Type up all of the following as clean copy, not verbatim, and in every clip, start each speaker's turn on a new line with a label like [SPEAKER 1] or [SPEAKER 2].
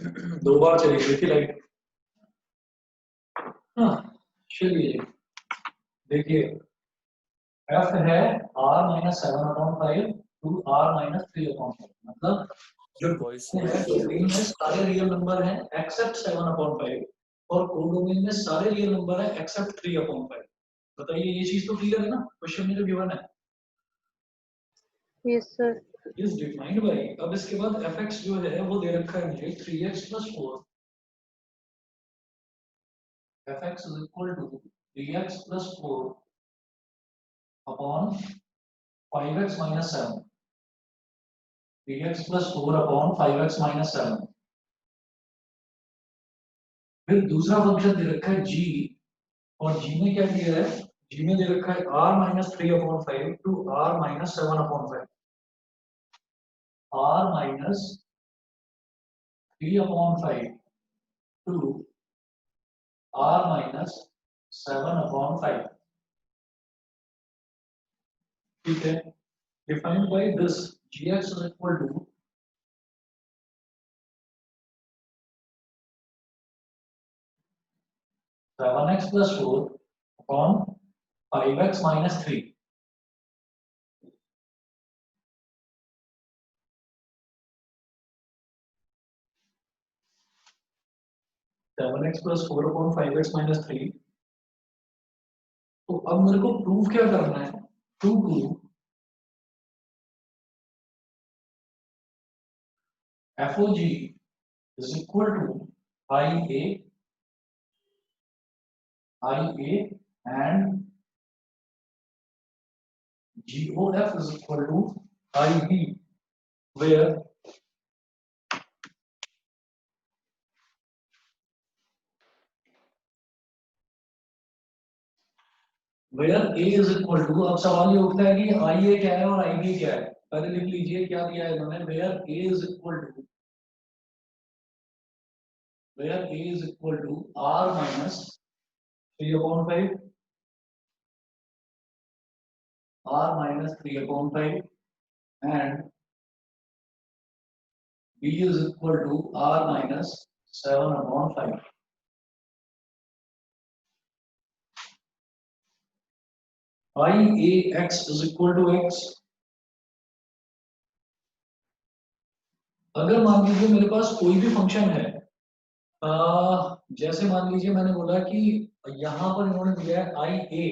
[SPEAKER 1] दो बार चली गई थी लाइट। हाँ चलिए देखिए, एफ है r minus 7/5 to r minus 3/5, मतलब जो
[SPEAKER 2] सर वॉइस
[SPEAKER 1] डोमेन में सारे रियल नंबर हैं एक्सेप्ट 7/5 और कोडोमेन में सारे रियल नंबर हैं एक्सेप्ट 3/5। बताइए ये चीज तो क्लियर है ना, क्वेश्चन में जो गिवन है।
[SPEAKER 3] Yes sir.
[SPEAKER 1] Is defined by, अब इसके बाद fx जो है वो दे रखा है मुझे 3x + 4, fx is equal to 3x + 4 upon 5x - 7, 3x + 4 upon 5x - 7। फिर दूसरा फंक्शन दे रखा है g, और g में क्या दिया है, g में दे रखा है r - 3/5 to r - 7/5, r - 3/5 to r - 7/5। ठीक है, defined by this gx is equal to 7x + 4 upon 5x - 3। 7x + 4 upon 5x - 3। तो अब मेरे को प्रूफ क्या करना है, to prove FOG is equal to IA and GOF is equal to IB, where A is equal to, अब सवाल ये उठता है कि IA क्या है और IB क्या है। पहले लिख लीजिए क्या दिया है इन्होंने, where A is equal to R minus 3/5, R minus 3/5 and B is equal to R minus 7/5। IAX is equal to X। अगर मान लीजिए मेरे पास कोई भी फंक्शन है, जैसे मान लीजिए मैंने बोला कि यहां पर इन्होंने दिया है IA,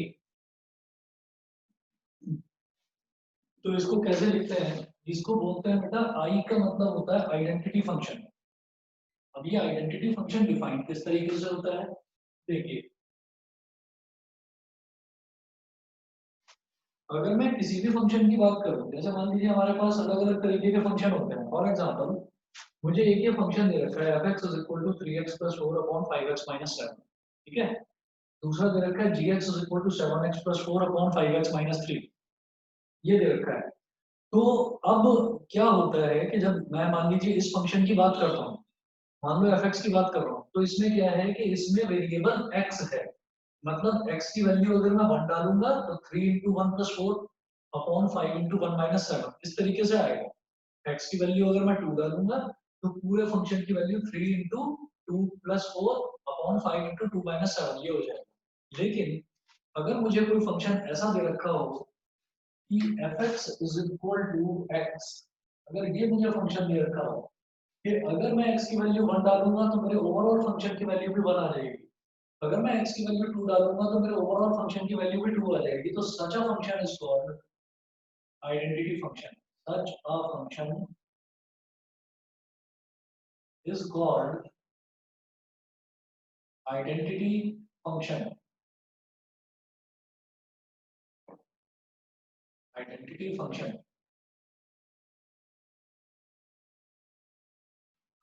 [SPEAKER 1] तो इसको कैसे लिखते हैं, इसको बोलते हैं बेटा I का मतलब होता है आइडेंटिटी फंक्शन। अब ये आइडेंटिटी फंक्शन डिफाइन किस तरीके से होता है, देखिए अगर मैं किसी भी फंक्शन की बात करूं, जैसे मान लीजिए हमारे पास अलग अलग तरीके के फंक्शन होते हैं। फॉर एग्जांपल मुझे एक ये फंक्शन दे रखा है fx is equal to 3x + 4 upon 5x - 7, ठीक है। दूसरा दे रखा है gx is equal to 7x + 4 upon 5x - 3, ये दे रखा है। तो अब क्या होता है कि जब मैं मान लीजिए इस फंक्शन की बात करता हूँ, मान लो fx की बात कर रहा हूँ, तो इसमें क्या है कि इसमें वेरिएबल x है, मतलब x की वैल्यू अगर मैं 1 डालूंगा तो 3 × 1 + 4 अपॉन 5 × 1 - 7 इस तरीके से आएगा। x की वैल्यू अगर मैं 2 डालूंगा तो पूरे फंक्शन की वैल्यू 3 × 2 + 4 अपॉन 5 × 2 - 7 ये हो जाएगा। लेकिन अगर मुझे कोई फंक्शन ऐसा दे रखा हो कि fx is equal to x, अगर ये मुझे फंक्शन दे रखा हो कि अगर मैं x की वैल्यू 1 डालूंगा तो मेरे ओवरऑल फंक्शन की वैल्यू भी 1 आ जाएगी, अगर मैं x की वैल्यू 2 डालूंगा तो मेरे ओवरऑल फंक्शन की वैल्यू भी 2 आ जाएगी। तो such a function is called identity function. Such a function is called identity function. Identity function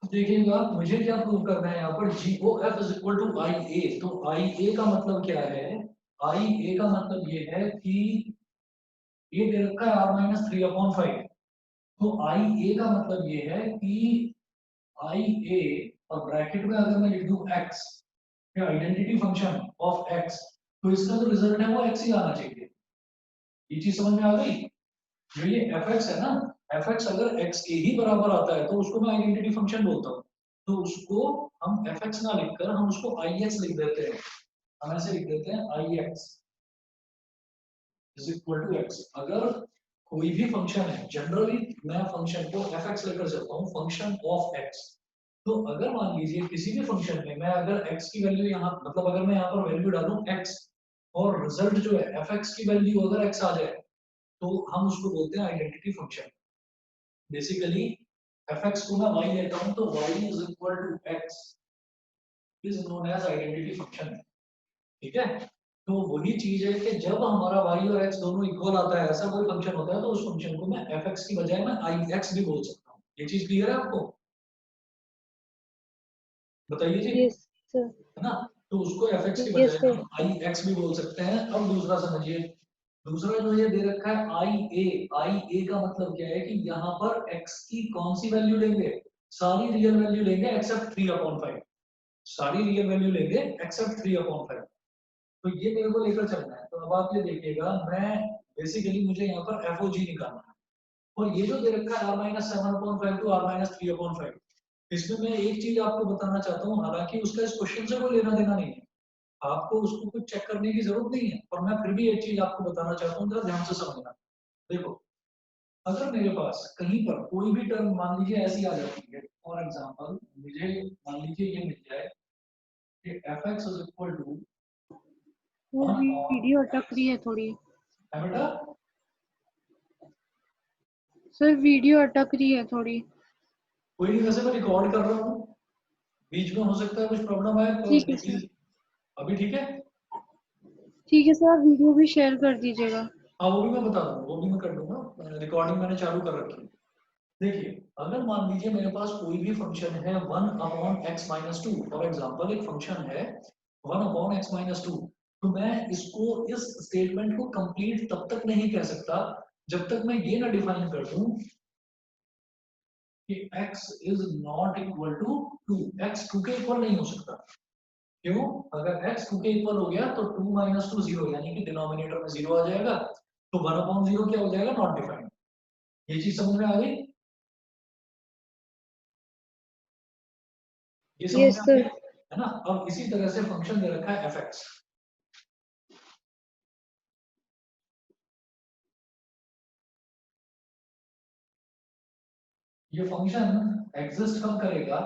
[SPEAKER 1] देखिएगा, मुझे क्या प्रूव करना है यहाँ पर, GOF is equal to IA। तो IA का मतलब क्या है, IA का मतलब ये है कि ये दे रखा है R - 3/5, तो IA का मतलब ये है कि IA और ब्रैकेट में अगर मैं लिख दूं x, identity function of x, तो इसका जो रिजल्ट है वो x ही आना चाहिए। ये चीज समझ में आ गई। जो ये fx है ना, fx अगर x के ही बराबर आता है तो उसको मैं आइडेंटिटी फंक्शन बोलता हूँ। तो उसको हम fx ना लिखकर हम उसको ix लिख देते हैं। हम ऐसे लिख देते हैं ix is equal to x। अगर कोई भी फंक्शन है, जनरली मैं फंक्शन को fx लेकर चलता हूँ, फंक्शन ऑफ x। तो अगर मान लीजिए किसी भी फंक्शन में मैं अगर x की वैल्यू यहाँ, मतलब अगर मैं यहाँ पर वैल्यू डालूं x और रिजल्ट जो है fx की वैल्यू अगर x आ जाए, तो हम उसको बोलते हैं आइडेंटिटी फंक्शन। बेसिकली fx को मैं y लेता हूं, तो y is equal to x is known as identity function. ठीक है, तो वही चीज है कि जब हमारा y और x दोनों इक्वल आता है, ऐसा कोई फंक्शन होता है, तो उस फंक्शन को मैं fx की बजाय मैं ix भी बोल सकता हूँ। ये चीज क्लियर है आपको? बताइए जी।
[SPEAKER 2] Yes sir.
[SPEAKER 1] है ना? तो उसको fx की
[SPEAKER 2] यस
[SPEAKER 1] बजाय
[SPEAKER 2] सर।
[SPEAKER 1] हम ix भी बोल सकते हैं। अब दूसरा समझिए, दूसरा जो ये दे रखा है IA का मतलब क्या है कि यहाँ पर x की कौन सी वैल्यू लेंगे? सारी रियल वैल्यू लेंगे एक्सेप्ट 3/5। सारी रियल वैल्यू लेंगे एक्सेप्ट 3/5। तो ये मेरे को लेकर चलना है। तो अब आप ये देखिएगा, मैं बेसिकली मुझे यहाँ पर FOG निकालना है। और ये जो दे रखा है R-7/5 टू R-3/5, इसमें मैं एक चीज आपको बताना चाहता हूँ, हालांकि उसका इस क्वेश्चन से कोई लेना देना नहीं है, आपको उसको कुछ चेक करने की जरूरत नहीं है, पर मैं फिर भी एक चीज आपको बताना चाहता हूँ, जरा ध्यान से समझना। देखो, अगर मेरे पास कहीं पर कोई भी टर्म मान लीजिए ऐसी आ जाती है, फॉर एग्जाम्पल मुझे मान लीजिए ये मिल जाए कि fx इज इक्वल टू
[SPEAKER 2] वो
[SPEAKER 1] 1 और
[SPEAKER 2] वीडियो अटक
[SPEAKER 1] x।
[SPEAKER 2] रही है थोड़ी।
[SPEAKER 1] है बेटा?
[SPEAKER 2] सर वीडियो अटक रही है थोड़ी।
[SPEAKER 1] कोई नहीं, वैसे मैं रिकॉर्ड कर रहा हूँ, बीच में हो सकता है कुछ प्रॉब्लम आए तो
[SPEAKER 2] ठीक है सर।
[SPEAKER 1] प्लीज। अभी ठीक है?
[SPEAKER 2] ठीक है सर, आप वीडियो भी शेयर कर दीजिएगा।
[SPEAKER 1] हाँ, वो भी मैं बता दूंगा, वो भी मैं कर दूंगा, रिकॉर्डिंग मैंने चालू कर रखी है। देखिए, अगर मान लीजिए मेरे पास कोई भी फंक्शन है 1/x-2, फॉर एग्जांपल एक फंक्शन है 1/x-2, तो मैं इसको, इस स्टेटमेंट को कंप्लीट तब तक नहीं कह सकता जब तक मैं ये ना डिफाइन कर दूं कि x is not equal to 2। x 2 के इक्वल नहीं हो सकता। क्यों? अगर x 2 के इक्वल हो गया तो 2 - 2 0, यानी कि डिनोमिनेटर में 0 आ जाएगा, तो 1/0 क्या हो जाएगा? Not defined. ये चीज समझ में आ गई? ये समझ में
[SPEAKER 2] यस
[SPEAKER 1] आ
[SPEAKER 2] सर।
[SPEAKER 1] गया है ना? अब इसी तरह से फंक्शन दे रखा है fx। ये फंक्शन एग्जिस्ट कब करेगा?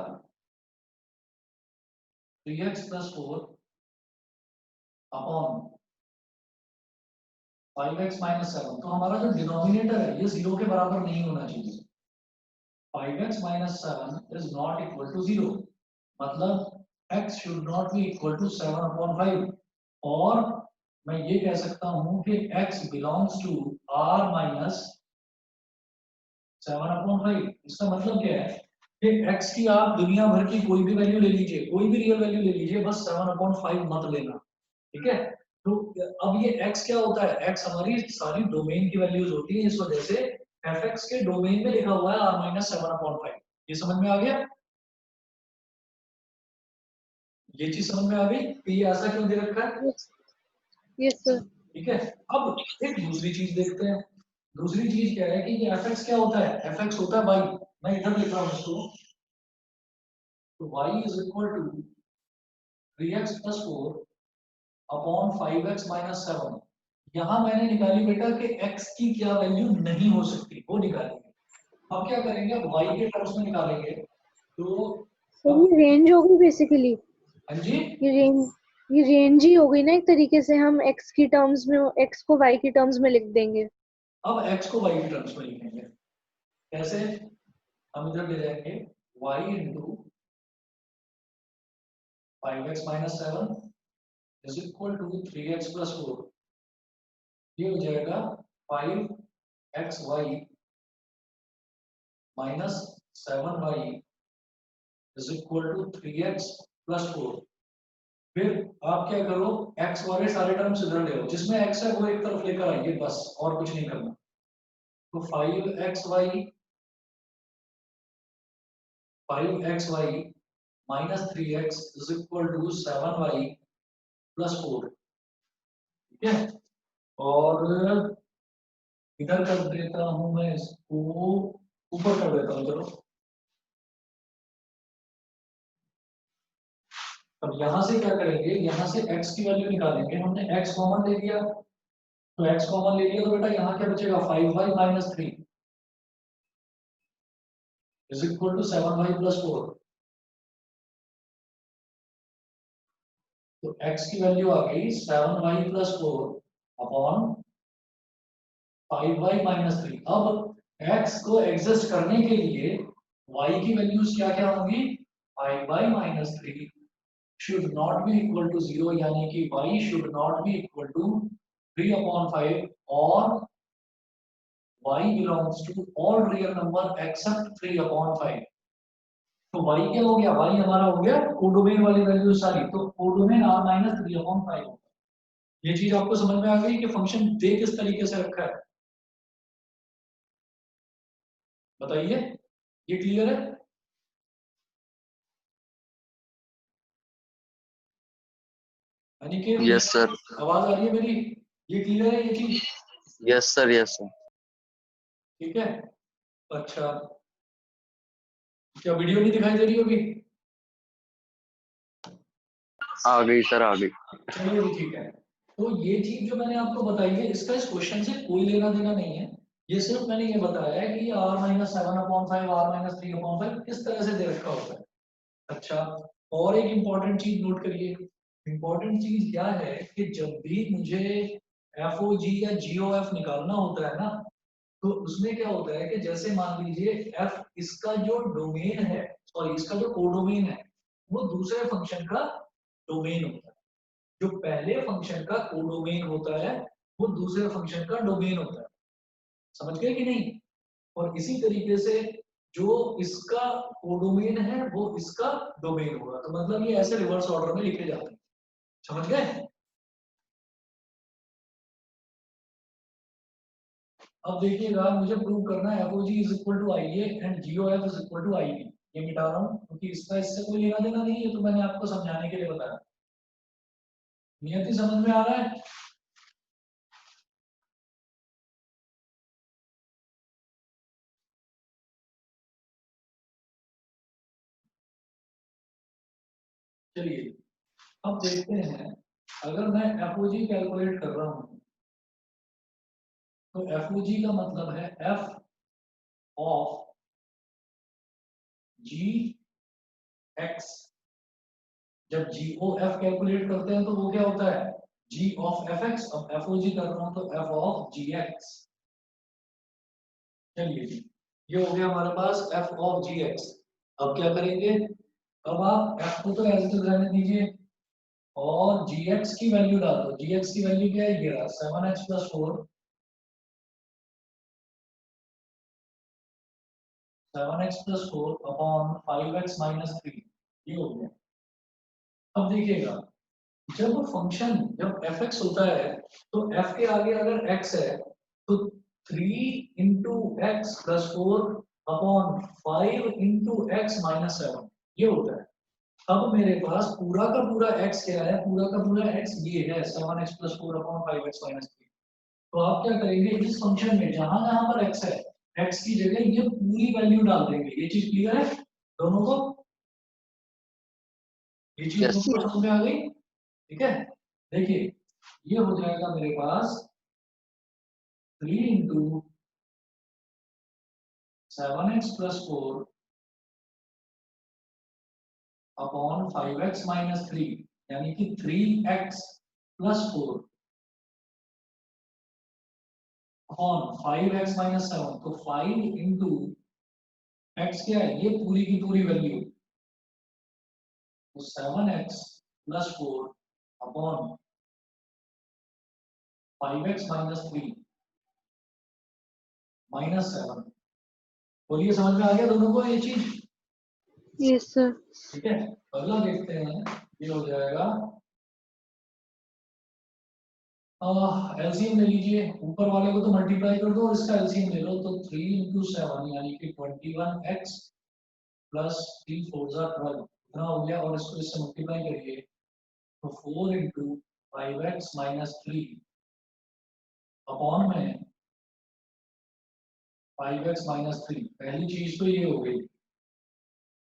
[SPEAKER 1] 3x + 4 upon 5x - 7। तो हमारा जो डिनोमिनेटर है ये 0 के बराबर नहीं होना चाहिए। 5x - 7 is not equal to 0, मतलब x should not be equal to 7/5। और मैं ये कह सकता हूं कि x बिलोंग्स टू r - 7/5। इसका मतलब क्या है कि x की आप दुनिया भर की कोई भी वैल्यू ले लीजिए, कोई भी रियल वैल्यू ले लीजिए, बस 7/5 मत लेना। ठीक है? तो अब ये x क्या होता है? x हमारी सारी डोमेन की वैल्यूज होती है, इस वजह से fx के डोमेन में लिखा हुआ है r - 7/5। ये समझ में आ गया? ये चीज समझ में आ गई कि ये ऐसा क्यों दे रखा है?
[SPEAKER 2] यस। Yes sir.
[SPEAKER 1] ठीक है, अब एक दूसरी चीज देखते हैं। दूसरी चीज क्या है कि ये fx क्या होता है? fx होता है y। मैं इधर लिख रहा हूं इसको, तो y is equal to 3x + 4 upon 5x - 7। यहां मैंने निकाली बेटा कि x की क्या वैल्यू नहीं हो सकती, वो निकाली। अब क्या करेंगे? अब y के टर्म्स में निकालेंगे, तो
[SPEAKER 2] सर
[SPEAKER 1] अब
[SPEAKER 2] ये रेंज हो गई बेसिकली।
[SPEAKER 1] हाँ जी,
[SPEAKER 2] ये रेंज ही हो गई ना एक तरीके से, हम x की टर्म्स में x को y की टर्म्स में लिख देंगे।
[SPEAKER 1] अब x को y के टर्म्स में लिखेंगे। कैसे? हम इधर ले जाएंगे y into 5x - 7 is equal to 3x + 4। ये हो जाएगा 5xy minus 7y is equal to 3x + 4। फिर आप क्या करो, x वाले सारे टर्म्स इधर ले आओ, जिसमें x है वो एक तरफ लेकर आइए, बस और कुछ नहीं करना। तो 5xy minus 3x is equal to 7y + 4। ठीक है? और इधर कर देता हूं मैं इसको, ऊपर कर देता हूँ, चलो। अब यहाँ से क्या करेंगे, यहाँ से x की वैल्यू निकालेंगे, हमने x कॉमन ले लिया, तो x कॉमन ले लिया तो बेटा यहाँ क्या बचेगा 5y minus 3 is equal to 7y plus 4। तो x की वैल्यू आ गई 7y plus 4 upon 5y minus 3। अब x को एग्जिस्ट करने के लिए y की वैल्यूज क्या क्या होंगी, 5y minus 3 should not be equal to 0, यानी कि y should not be equal to 3 upon 5 or y belongs to all real number except 3 upon 5। तो y क्या हो गया, y हमारा हो गया कोडोमेन वाली वैल्यू सारी, तो कोडोमेन r माइनस 3 अपॉन 5 होगा। ये चीज आपको समझ में आ गई कि फंक्शन दे किस तरीके से रखा है, बताइए, ये क्लियर है? यानी कि
[SPEAKER 3] यस सर।
[SPEAKER 1] आवाज आ रही है मेरी, ये क्लियर है ये चीज?
[SPEAKER 3] Yes sir, yes sir.
[SPEAKER 1] ठीक है, अच्छा क्या वीडियो नहीं दिखाई दे रही होगी?
[SPEAKER 3] आ गई सर, आ गई।
[SPEAKER 1] चलिए ठीक है, तो ये चीज जो मैंने आपको बताई है इसका इस क्वेश्चन से कोई लेना देना नहीं है, ये सिर्फ मैंने ये बताया है कि r minus 7 upon 5 r minus 3 upon 5 किस तरह से दे रखा होता है। अच्छा, और एक इंपॉर्टेंट चीज नोट करिए, इंपॉर्टेंट चीज क्या है कि जब भी मुझे FOG या GOF निकालना होता है ना, तो उसमें क्या होता है कि जैसे मान लीजिए f इसका जो डोमेन है, सॉरी इसका जो कोडोमेन है वो दूसरे फंक्शन का डोमेन होता है, जो पहले फंक्शन का कोडोमेन होता है वो दूसरे फंक्शन का डोमेन होता है, समझ गए कि नहीं? और इसी तरीके से जो इसका कोडोमेन है वो इसका डोमेन होगा, तो मतलब ये ऐसे रिवर्स ऑर्डर में लिखे जाते हैं, समझ गए? अब देखिएगा, मुझे प्रूव करना है FOG is equal to IA and GOF is equal to IB। ये मिटा रहा हूँ क्योंकि इसका इससे कोई लेना देना नहीं है, तो मैंने आपको समझाने के लिए बताया। नियति समझ में आ रहा है? चलिए अब देखते हैं, अगर मैं FOG कैलकुलेट कर रहा हूँ तो FOG का मतलब है F ऑफ GX। जब GOF कैलकुलेट करते हैं तो वो क्या होता है, G ऑफ FX। अब FOG कर रहा हूँ तो F ऑफ GX। चलिए जी, ये हो गया हमारे पास F ऑफ GX। अब क्या करेंगे, अब आप F को तो एज इट इज रहने दीजिए और GX की वैल्यू डाल दो। GX की वैल्यू क्या है, ये रहा 7x plus 4, 7x plus 4 upon 5x minus 3, ये हो गया। अब देखिएगा, जब फंक्शन जब fx होता है तो f के आगे अगर x है तो 3 into x plus 4 upon 5 into x minus 7, ये होता है। अब मेरे पास पूरा का पूरा x क्या है, पूरा का पूरा x ये है 7x plus 4 upon 5x minus 3। तो आप क्या करेंगे, इस फंक्शन में जहां जहां पर x है, x की जगह ये पूरी वैल्यू डाल देंगे। ये चीज क्लियर है दोनों को? ये चीज
[SPEAKER 3] यस
[SPEAKER 1] दोनों को
[SPEAKER 3] सर।
[SPEAKER 1] समझ में आ गई? ठीक है, देखिए ये हो जाएगा मेरे पास 3 into 7x plus 4 upon 5x minus 3, यानी कि 3x plus 4 upon 5x minus 7। तो 5 इंटू एक्स क्या है, ये पूरी की पूरी वैल्यू, तो 7x plus 4 upon 5x minus 3 minus 7। बोलिए समझ में आ गया दोनों को ये चीज?
[SPEAKER 2] Yes sir.
[SPEAKER 1] ठीक है, अगला देखते हैं, ये हो जाएगा एलसीएम ले लीजिए, ऊपर वाले को तो मल्टीप्लाई कर दो और इसका एलसीएम ले लो, तो 3 इंटू 7 यानी कि 21x प्लस 3 4 12 इतना हो गया, और इसको इससे मल्टीप्लाई करिए तो 4 इंटू 5x माइनस 3 अपॉन में 5x माइनस 3। पहली चीज तो ये हो गई,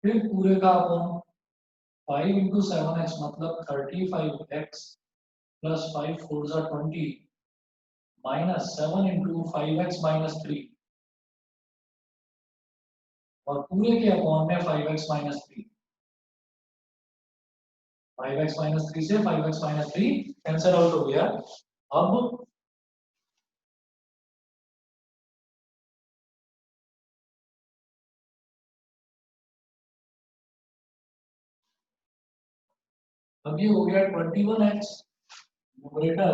[SPEAKER 1] फिर पूरे का अपॉन 5 into 7x मतलब 35x plus 5 4s are 20 minus 7 into 5x minus 3 और पूरे के अपॉन में 5x minus 3 5x minus 3 से 5x minus 3 कैंसिल आउट हो गया। अब ये हो गया 21x numerator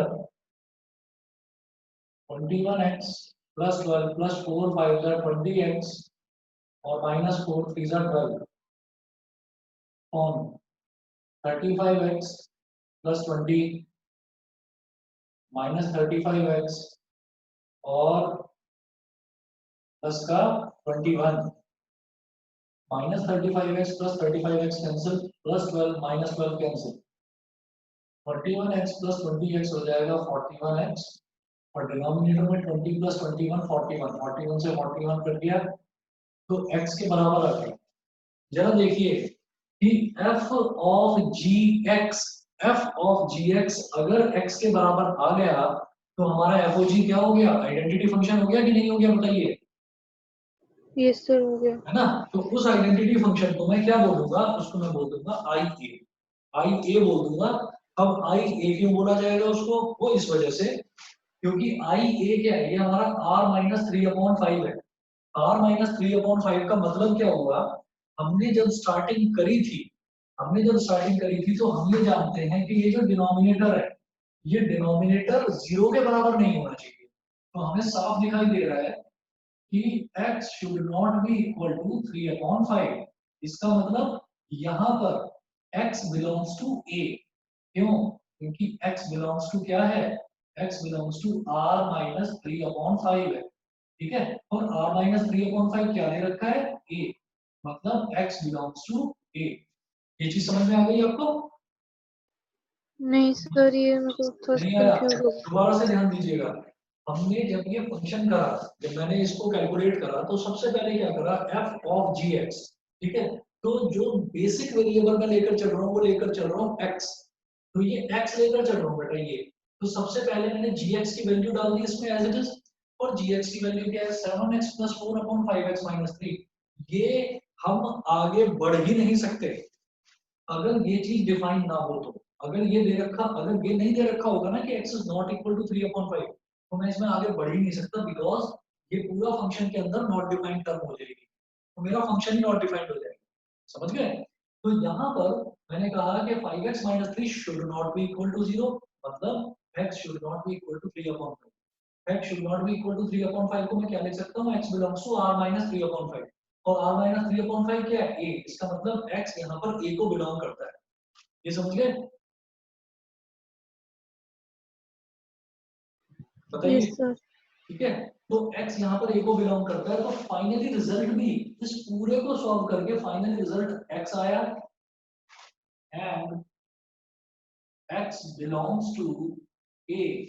[SPEAKER 1] 21x plus 12 plus 4 5 20x और minus 4 3 12 on 35x plus 20 minus 35x और प्लस का 21 minus 35x plus 35x cancel plus 12 minus 12 cancel 31x plus 20x हो जाएगा 41x और डिनोमिनेटर में 20 प्लस 21 41 से 41 कर दिया तो x के बराबर आ गया। जरा देखिए कि f ऑफ gx अगर x के बराबर आ गया तो हमारा f o g क्या हो गया, आइडेंटिटी फंक्शन हो गया कि नहीं हो गया बताइए।
[SPEAKER 2] यस सर हो गया
[SPEAKER 1] है ना। तो उस आइडेंटिटी फंक्शन को मैं क्या बोलूंगा, उसको मैं बोल दूंगा IA बोल दूंगा। अब IA क्यों बोला जाएगा उसको, वो इस वजह से क्योंकि IA क्या है, ये हमारा r माइनस 3/5 है। r माइनस 3/5 का मतलब क्या हुआ, हमने जब स्टार्टिंग करी थी तो हम ये जानते हैं कि ये जो डिनोमिनेटर है ये डिनोमिनेटर 0 के बराबर नहीं होना चाहिए। तो हमें साफ दिखाई दे रहा है कि x should not be equal to 3/5। इसका मतलब यहाँ पर x belongs to A। क्यों, क्योंकि x belongs to क्या है, x belongs to r minus 3/5 है। ठीक है, और r minus 3/5 क्या दे रखा है, A, मतलब x belongs to A। ये चीज समझ में आ गई आपको?
[SPEAKER 2] नहीं सर ये मेरे को थोड़ा
[SPEAKER 1] नहीं आया,
[SPEAKER 2] कंफ्यूज हो गया।
[SPEAKER 1] दोबारा से ध्यान दीजिएगा। हमने जब ये फंक्शन करा, जब मैंने इसको कैलकुलेट करा तो सबसे पहले क्या करा, f ऑफ gx। ठीक है, तो जो बेसिक वेरिएबल मैं लेकर चल रहा हूँ वो लेकर चल रहा हूँ x। तो ये x लेकर चल रहा हूँ बेटा ये, तो सबसे पहले मैंने gx की वैल्यू डाल दी इसमें एज इट इज, और gx की वैल्यू क्या है 7x प्लस 4/5x माइनस 3। ये हम आगे बढ़ ही नहीं सकते अगर ये चीज डिफाइन ना हो तो। अगर ये नहीं दे रखा होगा ना कि x is not equal to 3/5 तो मैं इसमें आगे बढ़ ही नहीं सकता, बिकॉज ये पूरा फंक्शन के अंदर नॉट डिफाइंड टर्म हो जाएगी, तो मेरा फंक्शन ही नॉट डिफाइंड हो जाएगा। समझ गए? तो यहाँ पर मैंने कहा कि 5x minus 3 should not be equal to 0, मतलब x should not be equal to 3/5। x should not be equal to 3/5 को मैं क्या लिख सकता हूँ, x belongs to r minus 3/5, और r माइनस 3/5 क्या है, a। इसका मतलब x यहाँ पर a को बिलोंग करता है। ये समझ गए? बताइए।
[SPEAKER 2] यस सर
[SPEAKER 1] ठीक है, तो x यहाँ पर a को बिलोंग करता है, तो फाइनली रिजल्ट भी इस पूरे को सॉल्व करके फाइनल रिजल्ट x आया, and x belongs to a।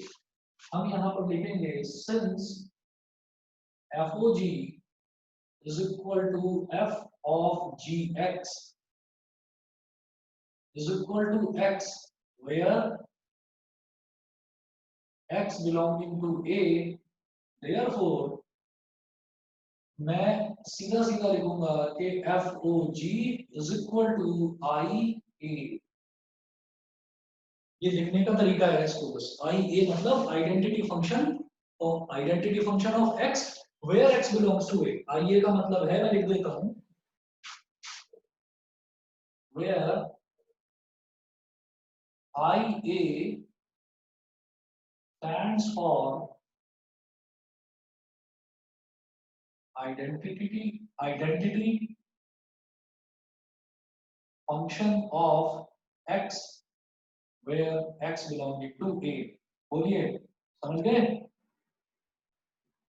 [SPEAKER 1] हम यहाँ पर लिखेंगे since FOG is equal to f of gx is equal to x where x belonging to a, therefore मैं सीधा सीधा लिखूंगा कि FOG is equal to IA। ये लिखने का तरीका है इसको, बस IA मतलब identity function of x where x belongs to a। IA का मतलब है, मैं लिख देता हूं, where IA stands for identity function of x where x belonging to a। बोलिए, समझ गए?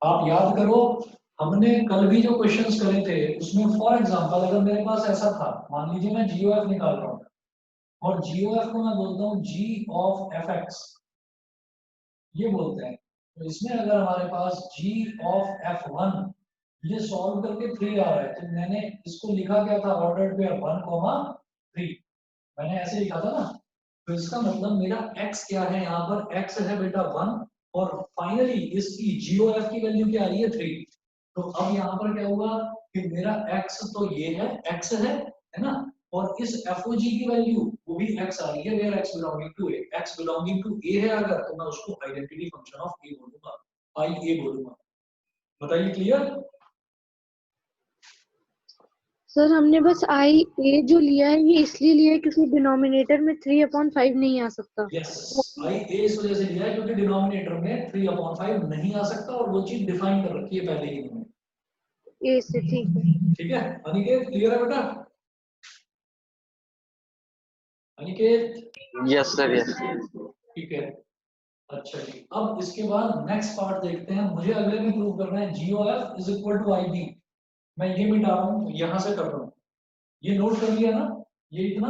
[SPEAKER 1] आप याद करो, हमने कल भी जो क्वेश्चंस करे थे उसमें फॉर एग्जांपल अगर मेरे पास ऐसा था, मान लीजिए मैं GOF निकाल रहा हूँ और GOF को मैं बोलता हूँ G ऑफ fx, ये बोलते हैं। तो इसमें अगर हमारे पास G ऑफ f1 ये सॉल्व करके 3 आ रहा है, तो मैंने इसको लिखा क्या था, ऑर्डर पेयर 1, 3। मैंने ऐसे लिखा था ना, तो इसका मतलब मेरा x क्या है, यहाँ पर x है बेटा 1 और फाइनली इसकी GOF की वैल्यू क्या आ रही है 3। तो अब यहाँ पर क्या हुआ कि मेरा x तो ये है, x है ना, और इस FOG की वैल्यू वो भी x आ रही है, where x belonging to a, x belonging to a है अगर, तो मैं उसको आइडेंटिटी फंक्शन ऑफ a बोलूंगा, IA बोलूंगा। बताइए क्लियर?
[SPEAKER 2] सर हमने बस आई ए जो लिया है ये इसलिए लिया है क्योंकि डिनोमिनेटर में 3/5 नहीं आ सकता।
[SPEAKER 1] यस, IA इस वजह से लिया है क्योंकि डिनोमिनेटर में 3/5 नहीं आ सकता और वो चीज डिफाइन कर रखी है पहले ही इन्होंने।
[SPEAKER 2] ए से ठीक है।
[SPEAKER 1] ठीक है अनिकेत, क्लियर है बेटा? Aniket
[SPEAKER 3] yes sir yes.
[SPEAKER 1] ठीक है, अच्छा जी। अब इसके बाद नेक्स्ट पार्ट देखते हैं, मुझे अगले में प्रूव करना है GOF is equal to IB। मैं ये मिटा रहा हूँ, यहां से कर रहा हूँ, ये नोट कर लिया ना, ये इतना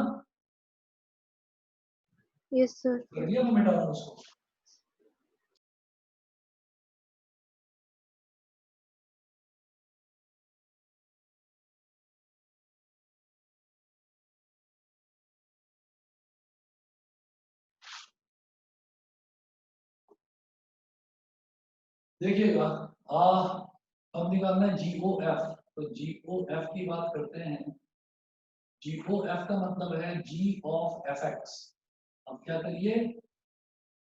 [SPEAKER 2] यस सर।
[SPEAKER 1] कर लिया, मैं मिटा रहा हूँ उसको। देखिएगा अब निकालना है GOF, तो GOF की बात करते हैं। GOF का मतलब है G ऑफ FX। अब क्या करिए,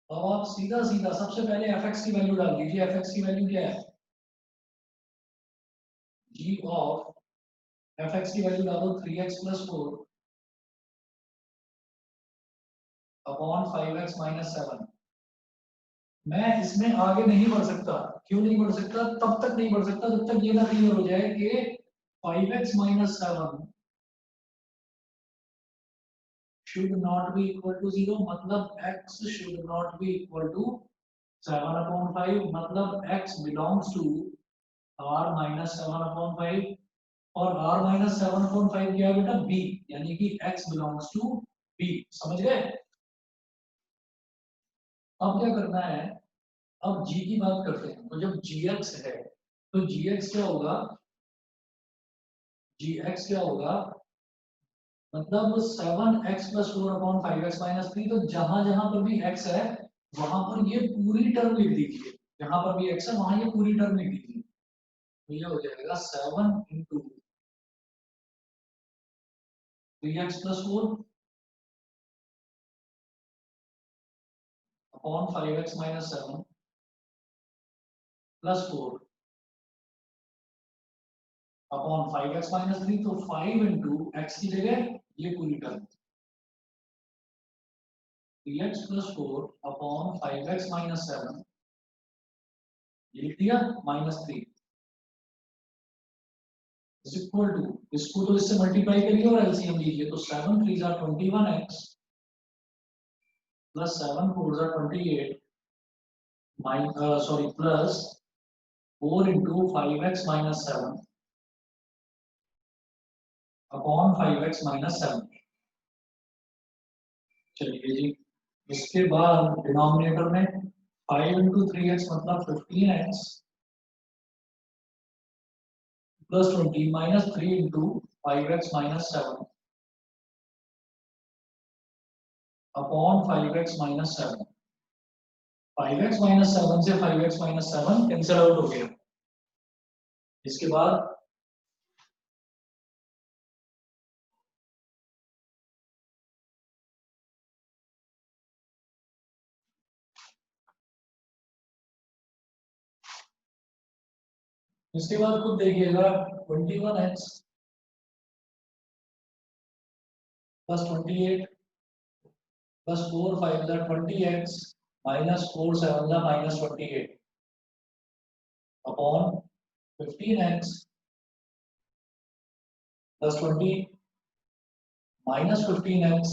[SPEAKER 1] अब आप सीधा सीधा सबसे पहले FX की वैल्यू डाल दीजिए। FX की वैल्यू क्या है, G ऑफ FX की वैल्यू डालो 3x + 4 अपॉन 5x - 7। मैं इसमें आगे नहीं बढ़ सकता, क्यों नहीं बढ़ सकता, तब तक नहीं बढ़ सकता जब तक ये ना क्लियर हो जाए कि 5x - 7 should not be equal to 0, मतलब x should not be equal to 7/5, मतलब x belongs to r - 7/5 और r - 7/5 क्या है बेटा, b, यानी कि x belongs to b। समझ गए? अब क्या करना है, अब g की बात करते हैं। तो जब gx है तो gx क्या होगा, gx क्या होगा, मतलब 7x + 4/5x - 3। तो जहां जहां पर भी x है वहां पर ये पूरी टर्म लिख दीजिए, जहां पर भी x है वहां ये पूरी टर्म लिख दीजिए। तो ये हो जाएगा 7 × 3x + 4 upon 5x - 7 + 4 upon 5x - 3। तो 5 × x की जगह ये पूरी टर्म 3x + 4 अपॉन 5x - 7, ये लिख दिया -3 इज इक्वल टू, इसको तो इससे मल्टीप्लाई करिए और एलसीएम लीजिए। तो 7 × 3 = 21x + 7 × 4 = 28 sorry plus 4 × 5x - 7 upon 5x - 7। चलिए जी, इसके बाद डिनोमिनेटर में 5 × 3x मतलब 15x + 20 -3 × 5x - 7 upon 5x - 7। 5x - 7 से 5x - 7 कैंसिल आउट हो गया। इसके बाद खुद देखिएगा, 21x + 28 + 4 5 = 20x -4 7 = -28 upon 15x + 20 -15x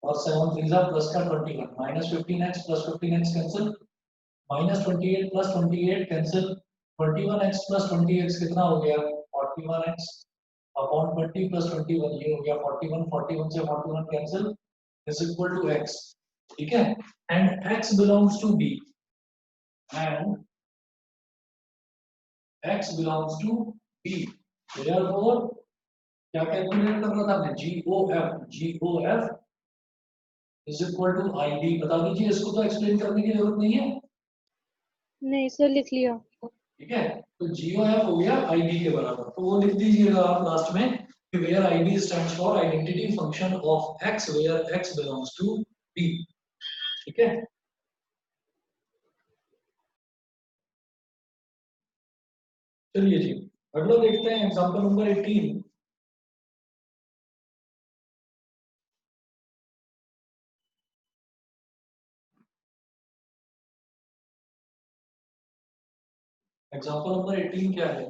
[SPEAKER 1] और 7 3 प्लस का 21 -15x + 15x cancel, -28 + 28 cancel, 21x + 20x कितना हो गया 41x अपॉन 20 + 21 ये हो गया 41, 41 से 41 cancel is equal to x। ठीक है, and x belongs to b, and x belongs to b, therefore क्या कैलकुलेट कर रहा था मैं, GOF is equal to IB। बता दीजिए, इसको तो एक्सप्लेन करने की जरूरत नहीं है,
[SPEAKER 2] नहीं सर, लिख लिया।
[SPEAKER 1] ठीक है। तो GOF हो गया IB के बराबर, तो वो लिख दीजिएगा आप लास्ट में कि where IB stands for identity function of X where X belongs to B, ठीक है। चलिए जी, अगला देखते हैं एग्जांपल नंबर 18। एग्जांपल नंबर 18 क्या है?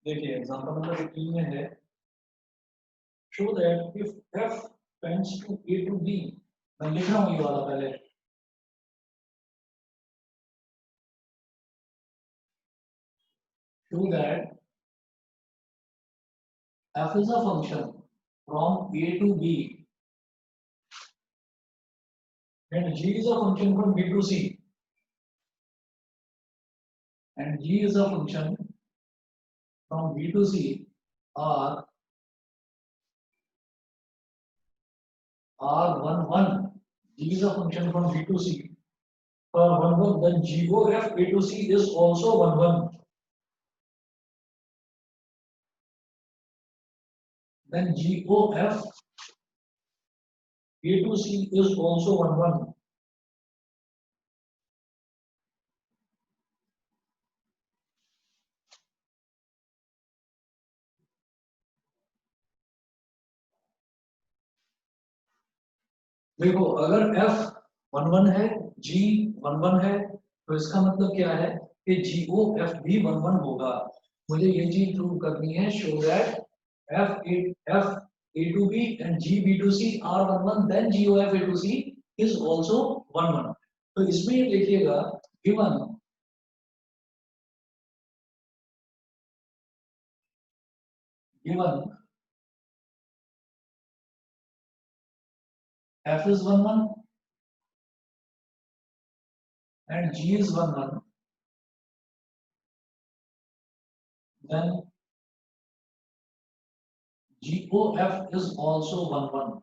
[SPEAKER 1] देखिए एग्जांपल नंबर 18 में है, show that if F tends to A to B। मैं लिख रहा हूँ ये वाला पहले। Show that F is a function from A to B and G is a function from B to C, and G is a function from B to C are R11, G is a function from B to C for 11, then GOF A to C is also 11, then GOF A to C is also 11. देखो अगर F 11 है, G 11 है, तो इसका मतलब क्या है कि GOF भी 11 होगा। मुझे ये चीज प्रूव करनी है, show that F A to B and G B to C are 11, then GOF A to C is also 11। तो इसमें ये देखिएगा, given F is 11 and G is 11, then GOF is also 11।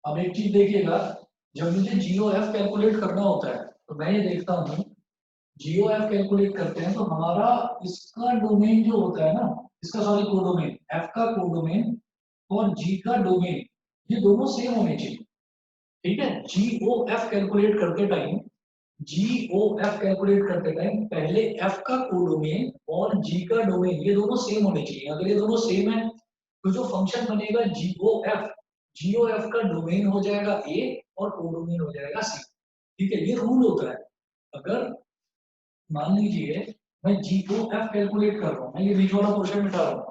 [SPEAKER 1] अब एक चीज देखिएगा, जब मुझे GOF कैलकुलेट करना होता है तो मैं ये देखता हूँ, GOF कैलकुलेट करते हैं तो हमारा इसका डोमेन जो होता है ना, इसका सॉरी कोडोमेन, F का कोडोमेन और G का डोमेन, ये दोनों सेम होने चाहिए, ठीक है। GOF कैलकुलेट करते टाइम पहले F का कोडोमेन और G का डोमेन ये दोनों सेम होने चाहिए। अगर ये दोनों सेम है तो जो फंक्शन बनेगा GOF का डोमेन हो जाएगा A और कोडोमेन हो जाएगा C, ठीक है। ये रूल होता है। अगर मान लीजिए मैं GOF कैलकुलेट कर रहा हूँ, मैं ये बीच वाला पोर्शन मिटा रहा हूँ,